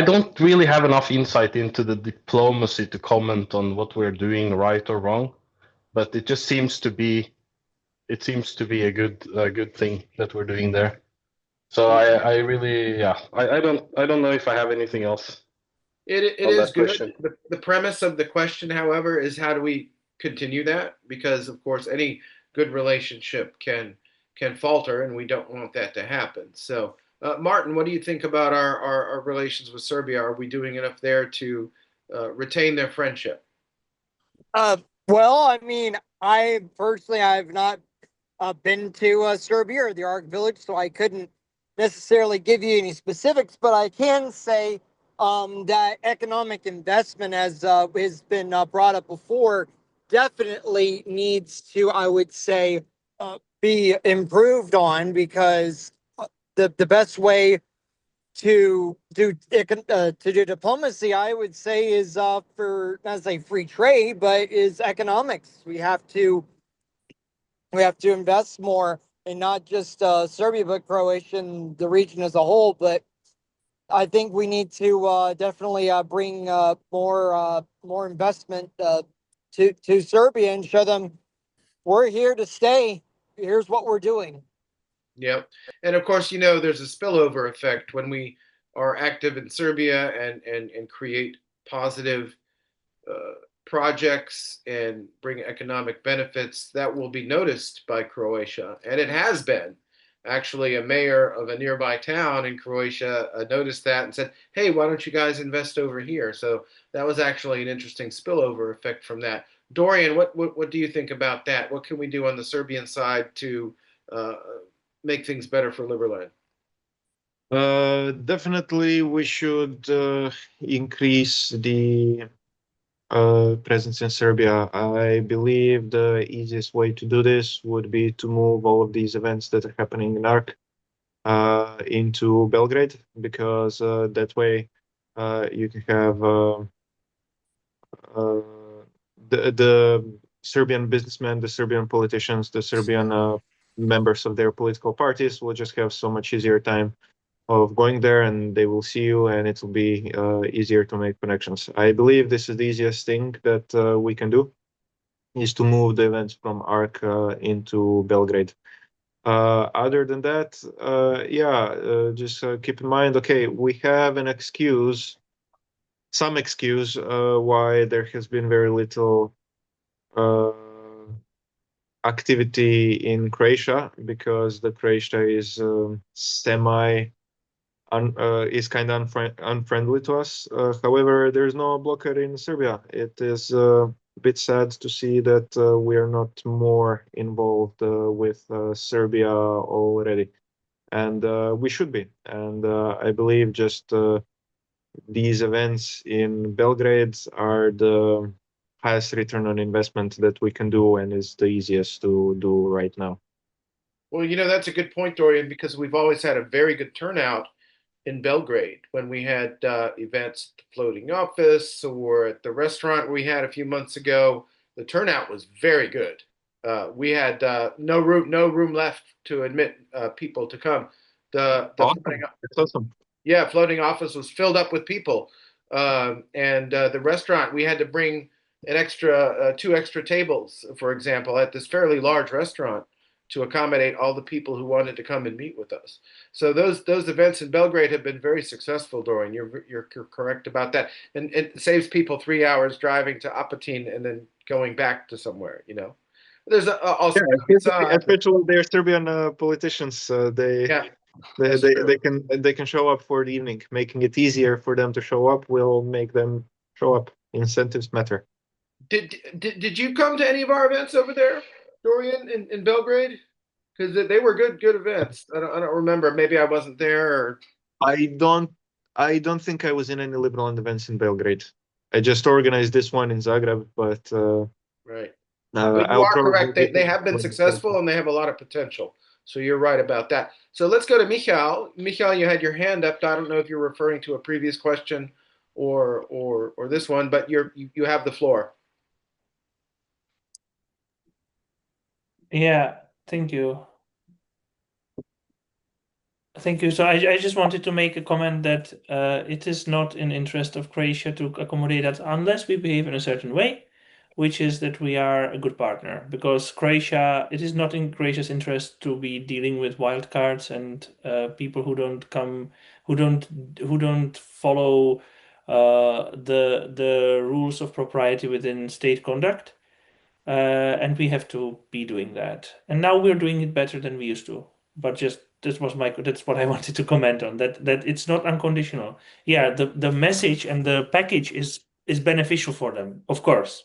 don't really have enough insight into the diplomacy to comment on what we're doing right or wrong, but it just seems to be a good thing that we're doing there. So I really I don't know if I have anything else. It on is that good. question. The premise of the question, however, is how do we continue that? Because of course, any good relationship can falter, and we don't want that to happen. So, Martin, what do you think about our relations with Serbia? Are we doing enough there to retain their friendship? Well, I mean, I've not been to Serbia or the Ark Village, so I couldn't necessarily give you any specifics, but I can say that economic investment, as has been brought up before, definitely needs to, I would say, be improved on, because the best way to do diplomacy, I would say, is for not to say free trade, but is economics. We have to invest more in not just Serbia, but Croatia and the region as a whole. But I think we need to definitely bring more investment to Serbia and show them we're here to stay. Here's what we're doing. Yep. And of course, there's a spillover effect when we are active in Serbia and create positive projects and bring economic benefits that will be noticed by Croatia. And it has been. Actually, a mayor of a nearby town in Croatia noticed that and said, hey, why don't you guys invest over here? So that was actually an interesting spillover effect from that. Dorian, what do you think about that? What can we do on the Serbian side to make things better for Liberland? Definitely, we should increase the presence in Serbia. I believe the easiest way to do this would be to move all of these events that are happening in ARC into Belgrade, because that way you can have the Serbian businessmen, the Serbian politicians, the Serbian members of their political parties will just have so much easier time of going there, and they will see you, and it will be easier to make connections. I believe this is the easiest thing that we can do, is to move the events from ARC into Belgrade. Other than that, just keep in mind, okay, we have an excuse, some excuse why there has been very little activity in Croatia, because the Croatia is is kind of unfriendly to us. However, there's no blocker in Serbia. It is a bit sad to see that we are not more involved with Serbia already, and we should be. And I believe just these events in Belgrade are the highest return on investment that we can do, and is the easiest to do right now. Well, that's a good point, Dorian, because we've always had a very good turnout in Belgrade when we had events at the floating office or at the restaurant we had a few months ago. The turnout was very good. We had no room left to admit people to come. Awesome. It's awesome. Yeah, floating office was filled up with people, and the restaurant, we had to bring an extra 2 extra tables, for example, at this fairly large restaurant, to accommodate all the people who wanted to come and meet with us. So those events in Belgrade have been very successful, Dorian. You're correct about that, and it saves people 3 hours driving to Apatin and then going back to somewhere. There's also especially their Serbian politicians. They can show up for the evening. Making it easier for them to show up will make them show up. Incentives matter. Did you come to any of our events over there, Dorian, in Belgrade? Because they were good events. I don't remember. Maybe I wasn't there. Or... I don't think I was in any Liberland events in Belgrade. I just organized this one in Zagreb, but right. But you are correct. They have been successful, and they have a lot of potential. So you're right about that. So let's go to Michal. Michal, you had your hand up. I don't know if you're referring to a previous question or this one, but you have the floor. Yeah, thank you. Thank you. So I just wanted to make a comment that it is not in interest of Croatia to accommodate us unless we behave in a certain way, which is that we are a good partner. Because Croatia, it is not in Croatia's interest to be dealing with wild cards and people who don't come, who don't follow the rules of propriety within state conduct. And we have to be doing that. And now we're doing it better than we used to. But just that's what I wanted to comment on. That it's not unconditional. Yeah, the message and the package is beneficial for them, of course.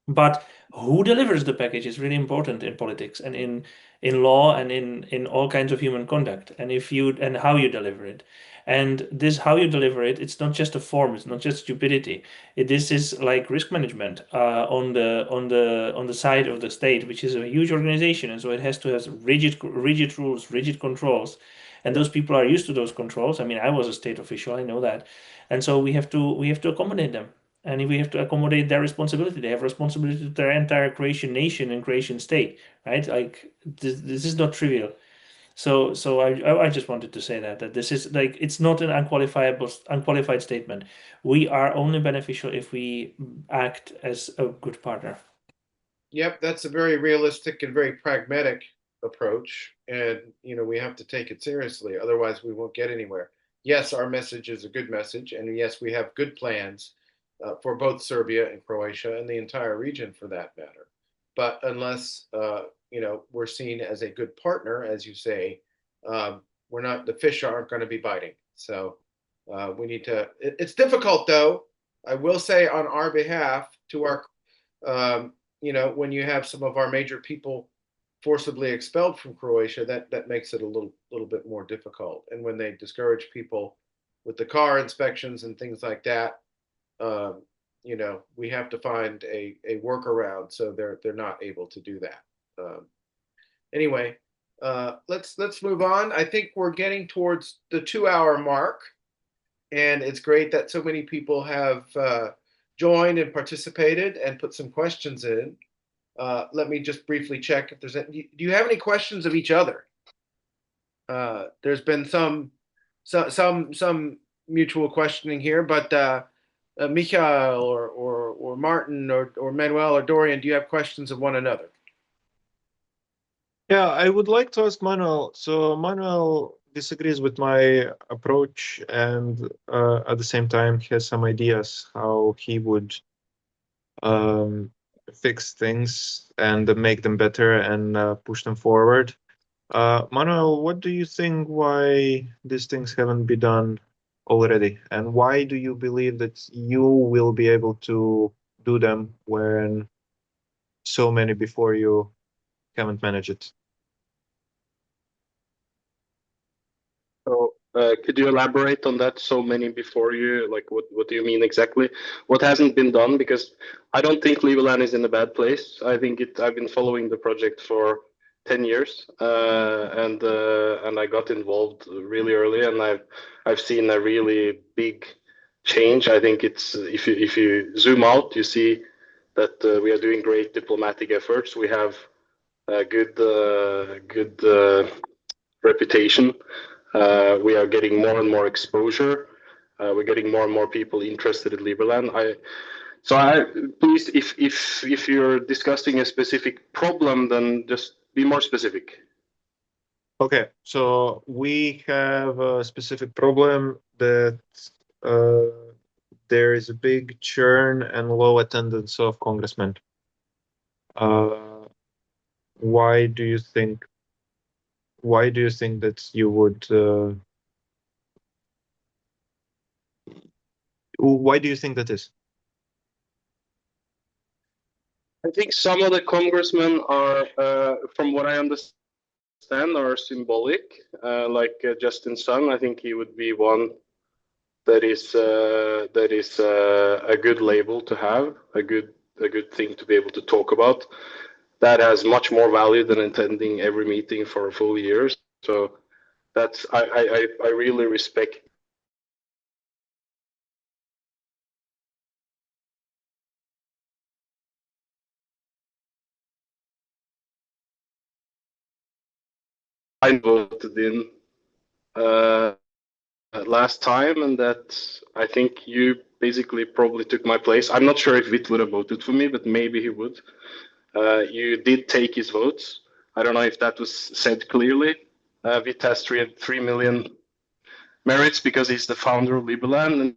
But who delivers the package is really important in politics and in law and in all kinds of human conduct. And if you and how you deliver it. And this how you deliver it, it's not just a form, it's not just stupidity. This is like risk management on the side of the state, which is a huge organization, and so it has to have rigid rules, rigid controls. And those people are used to those controls. I mean, I was a state official, I know that. And so we have to accommodate them. And we have to accommodate their responsibility. They have responsibility to their entire Croatian nation and Croatian state, right? Like this is not trivial. So I just wanted to say that this is like it's not an unqualified statement. We are only beneficial if we act as a good partner. Yep, that's a very realistic and very pragmatic approach, and we have to take it seriously. Otherwise, we won't get anywhere. Yes, our message is a good message, and yes, we have good plans for both Serbia and Croatia and the entire region, for that matter. But unless we're seen as a good partner, as you say, we're not. The fish aren't going to be biting. So we need to. It's difficult, though. I will say on our behalf to our when you have some of our major people forcibly expelled from Croatia, that makes it a little bit more difficult. And when they discourage people with the car inspections and things like that, we have to find a workaround so they're not able to do that. Anyway, let's move on. I think we're getting towards the 2-hour mark, and it's great that so many people have joined and participated and put some questions in. Let me just briefly check if there's any. Do you have any questions of each other? There's been some mutual questioning here, but Michael or Martin or Manuel or Dorian, do you have questions of one another? Yeah, I would like to ask Manuel. So Manuel disagrees with my approach, and at the same time he has some ideas how he would fix things and make them better and push them forward. Manuel, what do you think why these things haven't been done already? And why do you believe that you will be able to do them when so many before you haven't managed it? So, could you elaborate on that? So many before you, like what do you mean exactly? What hasn't been done? Because I don't think Liberland is in a bad place. I think I've been following the project for 10 years, and I got involved really early, and I've seen a really big change. I think it's if you zoom out, you see that we are doing great diplomatic efforts. We have a good reputation. We are getting more and more exposure. We're getting more and more people interested in Liberland. Please, if you're discussing a specific problem, then just be more specific. Okay, so we have a specific problem that there is a big churn and low attendance of congressmen. Why do you think that you would? Why do you think that is? I think some of the congressmen are, from what I understand, are symbolic. Like Justin Sun, I think he would be one that is a good label to have, a good thing to be able to talk about. that has much more value than attending every meeting for a full year. So that's I really respect. I voted in last time, and that I think you basically probably took my place. I'm not sure if Vit would have voted for me, but maybe he would. You did take his votes. I don't know if that was said clearly. Vit has 3 million merits because he's the founder of Liberland and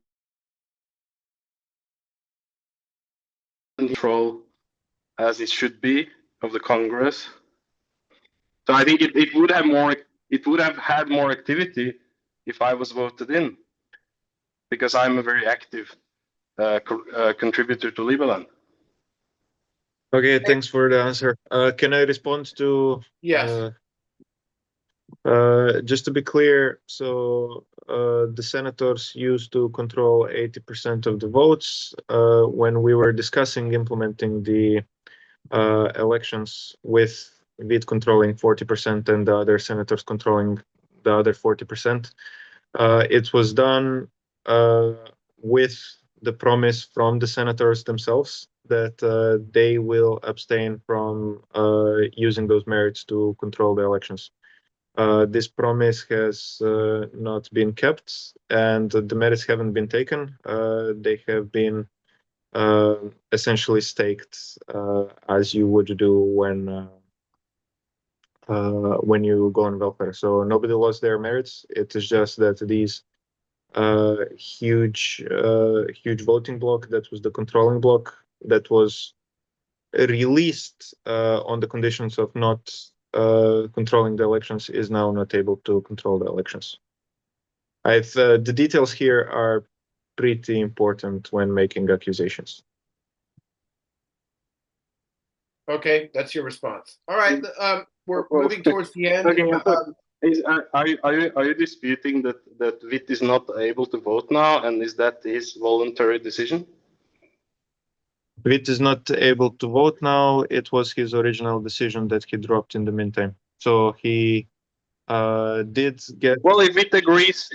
control as it should be of the Congress. So I think it would have more. It would have had more activity if I was voted in, because I'm a very active contributor to Liberland. Okay, thanks for the answer. Can I respond to? Yes. Just to be clear, so the senators used to control 80% of the votes when we were discussing implementing the elections with Vit controlling 40% and the other senators controlling the other 40%. It was done with the promise from the senators themselves that they will abstain from using those merits to control the elections. This promise has not been kept, and the merits haven't been taken. They have been essentially staked as you would do when you go on welfare. So nobody lost their merits. It is just that these huge voting block, that was the controlling block, that was released on the conditions of not controlling the elections, is now not able to control the elections. The details here are pretty important when making accusations. Okay, that's your response. All right, we're moving towards the end. Okay, are you disputing that Vit is not able to vote now, and is that his voluntary decision? Vit is not able to vote now. It was his original decision that he dropped in the meantime. So he did get. Well, if Vit agrees,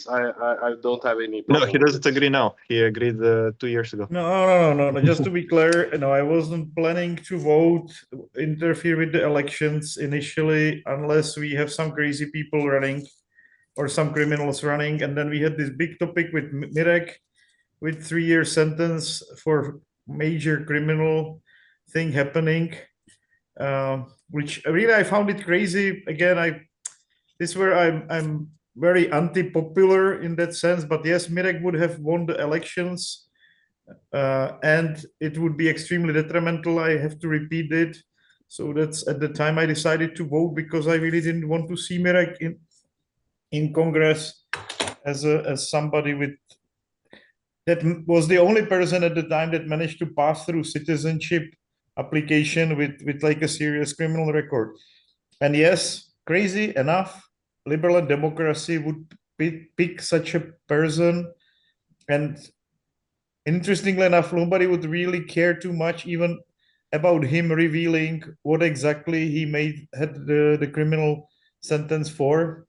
I don't have any problem. No, he doesn't agree now. He agreed 2 years ago. No. Just to be clear, I wasn't planning to vote, interfere with the elections initially, unless we have some crazy people running or some criminals running. And then we had this big topic with Mirek, with 3-year sentence for major criminal thing happening, which really I found it crazy. Again, this is where I'm very anti-popular in that sense. But yes, Mirek would have won the elections, and it would be extremely detrimental. I have to repeat it. So that's at the time I decided to vote, because I really didn't want to see Mirek in Congress as somebody with. That was the only person at the time that managed to pass through citizenship application with like a serious criminal record. And yes, crazy enough, liberal democracy would pick such a person. And interestingly enough, nobody would really care too much even about him revealing what exactly he had the criminal sentence for.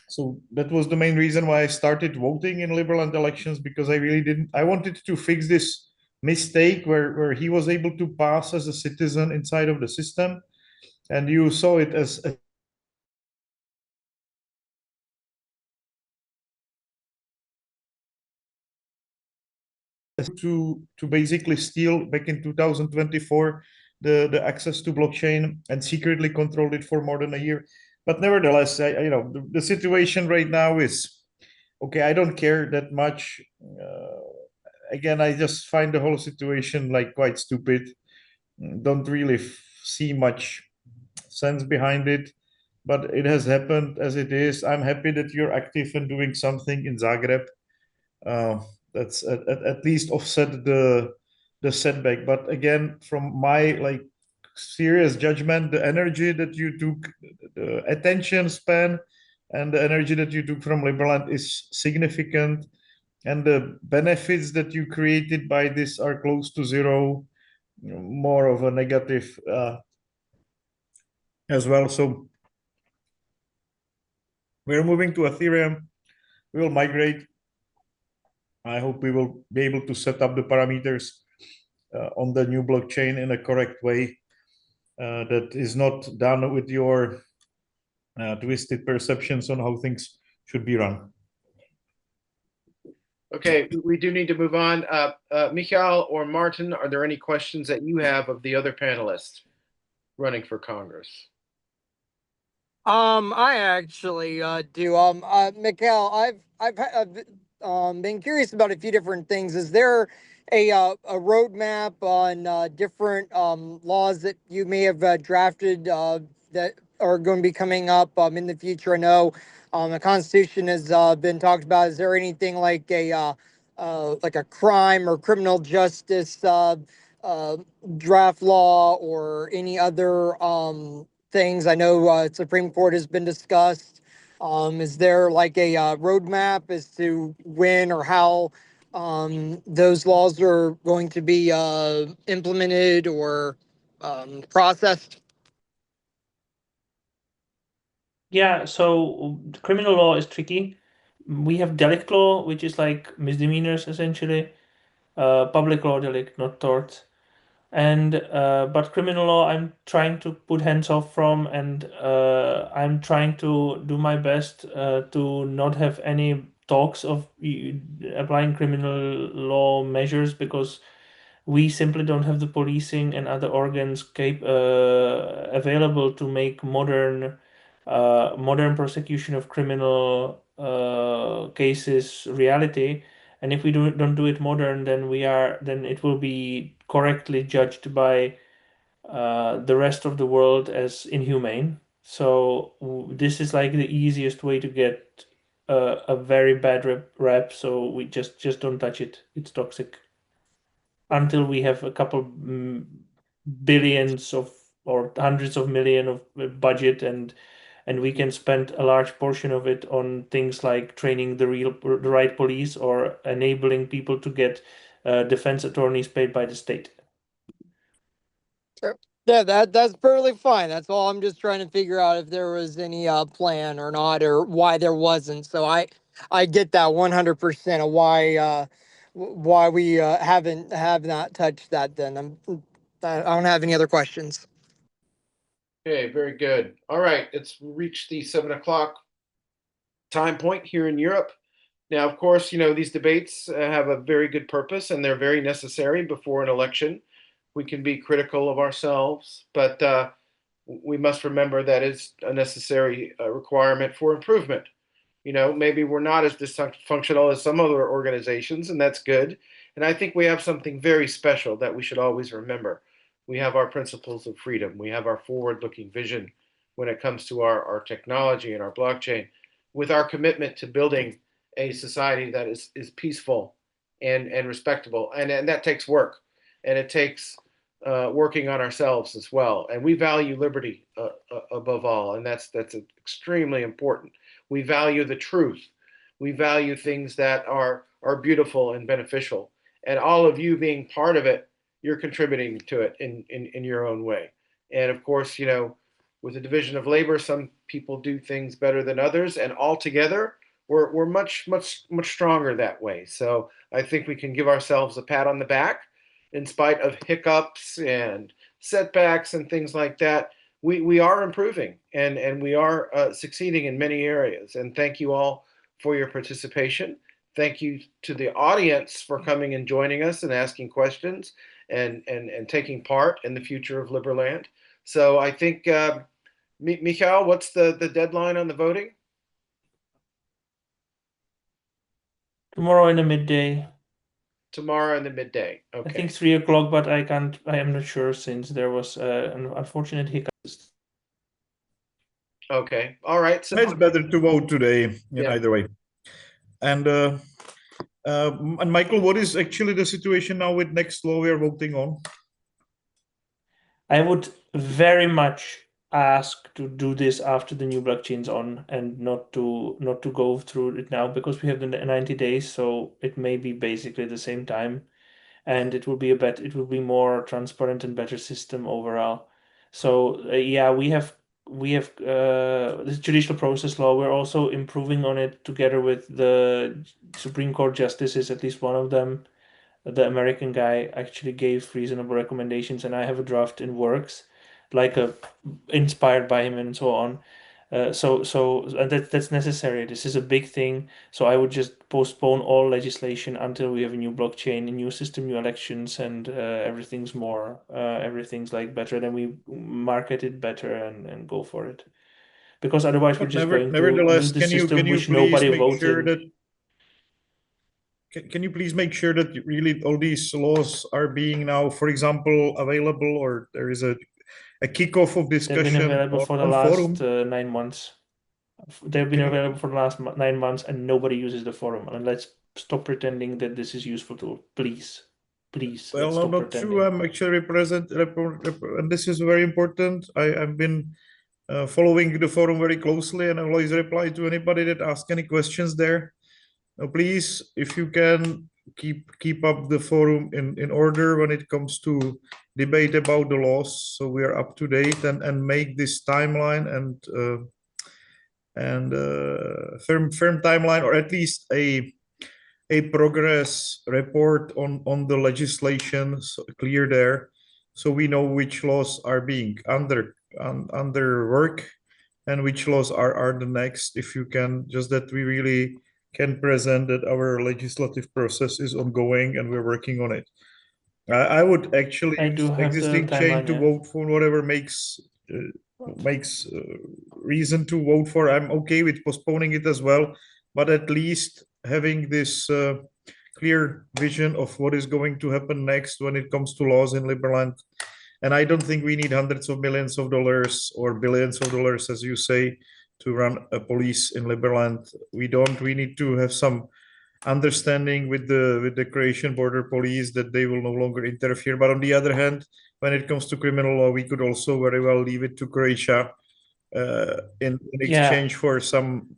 So that was the main reason why I started voting in Liberland elections, because I wanted to fix this mistake where he was able to pass as a citizen inside of the system. And you saw it as to basically steal back in 2024 the access to blockchain and secretly controlled it for more than a year. But nevertheless, the situation right now is okay. I don't care that much. Again, I just find the whole situation like quite stupid. Don't really see much sense behind it, but it has happened as it is. I'm happy that you're active and doing something in Zagreb. That's at least offset the setback. But again, from my serious judgment, the energy that you took, the attention span, and the energy that you took from Liberland is significant, and the benefits that you created by this are close to zero. more of a negative as well. So we're moving to Ethereum. We will migrate. I hope we will be able to set up the parameters on the new blockchain in a correct way that is not done with your twisted perceptions on how things should be run. Okay, we do need to move on. Michael or Martin, are there any questions that you have of the other panelists running for Congress? I actually do. Mikhail, I've been curious about a few different things. Is there a roadmap on different laws that you may have drafted that are going to be coming up in the future? I know the Constitution has been talked about. Is there anything like a crime or criminal justice draft law or any other things? I know Supreme Court has been discussed. Is there like a roadmap as to when or how those laws are going to be implemented or processed? Yeah, so criminal law is tricky. We have delict law, which is like misdemeanors essentially. Public law delict, not tort. And but criminal law, I'm trying to put hands off from, and I'm trying to do my best to not have any talks of applying criminal law measures, because we simply don't have the policing and other organs available to make modern prosecution of criminal cases reality. And if we don't do it modern, then it will be correctly judged by the rest of the world as inhumane. So this is like the easiest way to get a very bad rep. So we just don't touch it. It's toxic until we have a couple billions of or hundreds of million of budget, and we can spend a large portion of it on things like training the right police or enabling people to get defense attorneys paid by the state. Yeah, that's perfectly fine. That's all. I'm just trying to figure out if there was any plan or not, or why there wasn't. So I get that 100% of why we have not touched that. Then I don't have any other questions. Okay, very good. All right, it's reached the 7 o'clock time point here in Europe. Now, of course, these debates have a very good purpose and they're very necessary before an election. We can be critical of ourselves, but we must remember that it's a necessary requirement for improvement. Maybe we're not as dysfunctional as some other organizations, and that's good. And I think we have something very special that we should always remember. We have our principles of freedom. We have our forward-looking vision when it comes to our technology and our blockchain, with our commitment to building a society that is peaceful and respectable. And that takes work, and it takes working on ourselves as well. And we value liberty above all, and that's extremely important. We value the truth. We value things that are beautiful and beneficial. And all of you being part of it, you're contributing to it in your own way. And of course, with the division of labor, some people do things better than others, and all together, we're much stronger that way. So I think we can give ourselves a pat on the back in spite of hiccups and setbacks and things like that. We are improving, and we are succeeding in many areas. And thank you all for your participation. Thank you to the audience for coming and joining us and asking questions and taking part in the future of Liberland. So I think, Michael, what's the deadline on the voting? Tomorrow in the midday. Tomorrow in the midday. Okay. I think 3 o'clock, but I am not sure since there was an unfortunate hiccup. Okay. All right. So It's better to vote today in either way. And Michael, what is actually the situation now with next law we are voting on? I would very much ask to do this after the new blockchain's on, and not to go through it now, because we have the 90 days, so it may be basically the same time. and it will be more transparent and better system overall. So yeah, we have this judicial process law. We're also improving on it together with the Supreme Court justices, at least one of them. The American guy actually gave reasonable recommendations, and I have a draft in works, like inspired by him and so on. And that's necessary. This is a big thing. So I would just postpone all legislation until we have a new blockchain, a new system, new elections, and everything's like better. Then we market it better and go for it. Because otherwise we're But just going to nevertheless, build a can you system which please nobody make votes sure in. that can you please make sure that really all these laws are being now, for example, available, or there is a kickoff of They've been discussion available for the on last forum? 9 months. They've been Can you- available for the last 9 months, and nobody uses the forum. And let's stop pretending that this is useful tool, please. Please, Well, let's no, stop not pretending. true. I'm actually and this is very important. I've been following the forum very closely, and I always reply to anybody that asks any questions there. Please, if you can, keep up the forum in order when it comes to debate about the laws, so we are up to date, and make this timeline and firm timeline, or at least a progress report on the legislation, clear there, so we know which laws are being under work and which laws are the next. If you can, just that we really can present that our legislative process is ongoing and we're working on it. I would actually I use do the have the existing chain timeline, to yeah. vote for whatever makes reason to vote for. I'm okay with postponing it as well, but at least having this clear vision of what is going to happen next when it comes to laws in Liberland. And I don't think we need hundreds of millions of dollars or billions of dollars, as you say, to run a police in Liberland. We don't. We need to have some understanding with the Croatian border police that they will no longer interfere. But on the other hand, when it comes to criminal law, we could also very well leave it to Croatia in exchange for some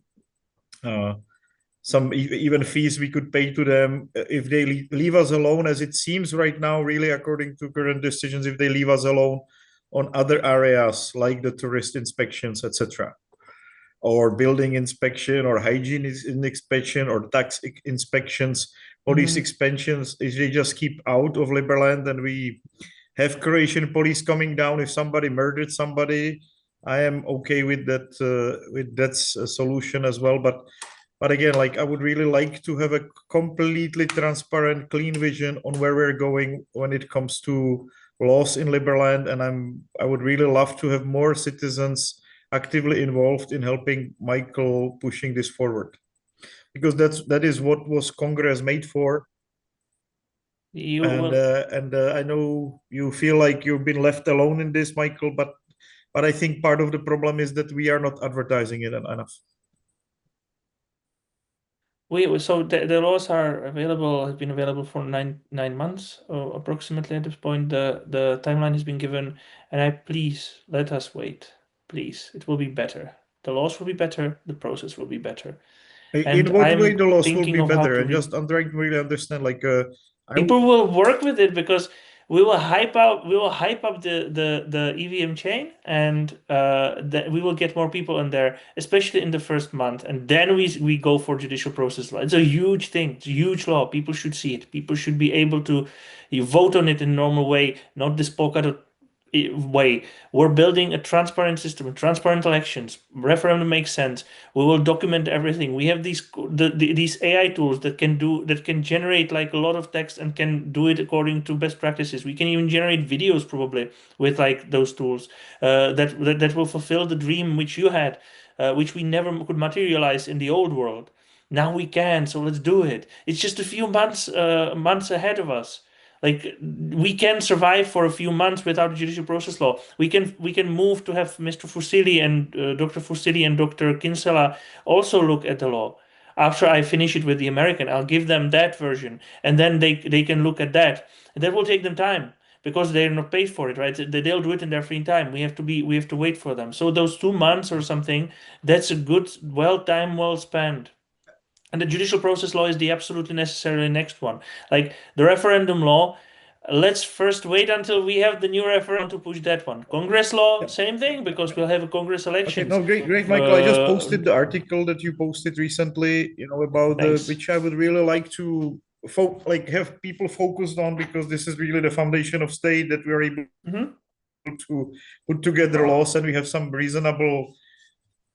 even fees we could pay to them if they leave us alone, as it seems right now, really, according to current decisions, if they leave us alone on other areas like the tourist inspections, etc., or building inspection, or hygiene inspection, or tax inspections, police inspections, if they just keep out of Liberland and we have Croatian police coming down if somebody murdered somebody, I am okay with that solution as well. But again, like, I would really like to have a completely transparent, clean vision on where we're going when it comes to laws in Liberland, and I would really love to have more citizens actively involved in helping Michael pushing this forward, because that is what was Congress made for. I know you feel like you've been left alone in this, Michael, but I think part of the problem is that we are not advertising it enough. So the laws have been available for nine months, approximately at this point. The timeline has been given, and please let us wait. Please, it will be better. The laws will be better. The process will be better. In what way the laws will be better? I'm trying to really understand. Like, people will work with it because we will hype up the EVM chain, and we will get more people in there, especially in the first month, and then we go for judicial process law. It's a huge thing. It's a huge law. People should see it. People should be able to vote on it in a normal way, not this polka dot way. We're building a transparent system, transparent elections. Referendum makes sense. We will document everything. We have these AI tools that can generate like a lot of text and can do it according to best practices. We can even generate videos probably with like those tools that will fulfill the dream which you had, which we never could materialize in the old world. Now we can, so let's do it. It's just a few months ahead of us. Like, we can survive for a few months without a judicial process law. We can move to have Mr. Fusili and Dr. Fusili and Dr. Kinsella also look at the law. After I finish it with the American, I'll give them that version, and then they can look at that. And that will take them time because they're not paid for it, right? They'll do it in their free time. We have to wait for them. So those 2 months or something, that's a good time well spent. And the judicial process law is the absolutely necessary next one. Like the referendum law, let's first wait until we have the new referendum to push that one. Congress law, same thing, because we'll have a Congress election. Okay, no, great, Michael. I just posted the article that you posted recently, about Thanks. which I would really like to have people focused on, because this is really the foundation of state, that we are able to put together laws, and we have some reasonable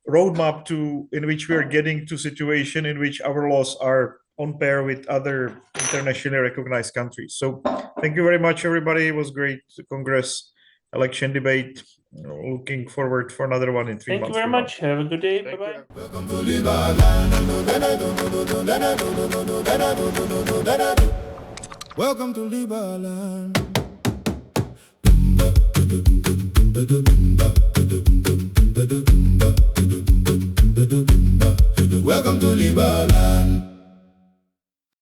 roadmap in which we are getting to situation in which our laws are on par with other internationally recognized countries. So thank you very much, everybody. It was great Congress election debate. Looking forward for another one in 3 months. Thank you very much. Have a good day. Thank Bye-bye. you. Welcome to Liberland. Welcome to Liberland. Welcome to Liberland.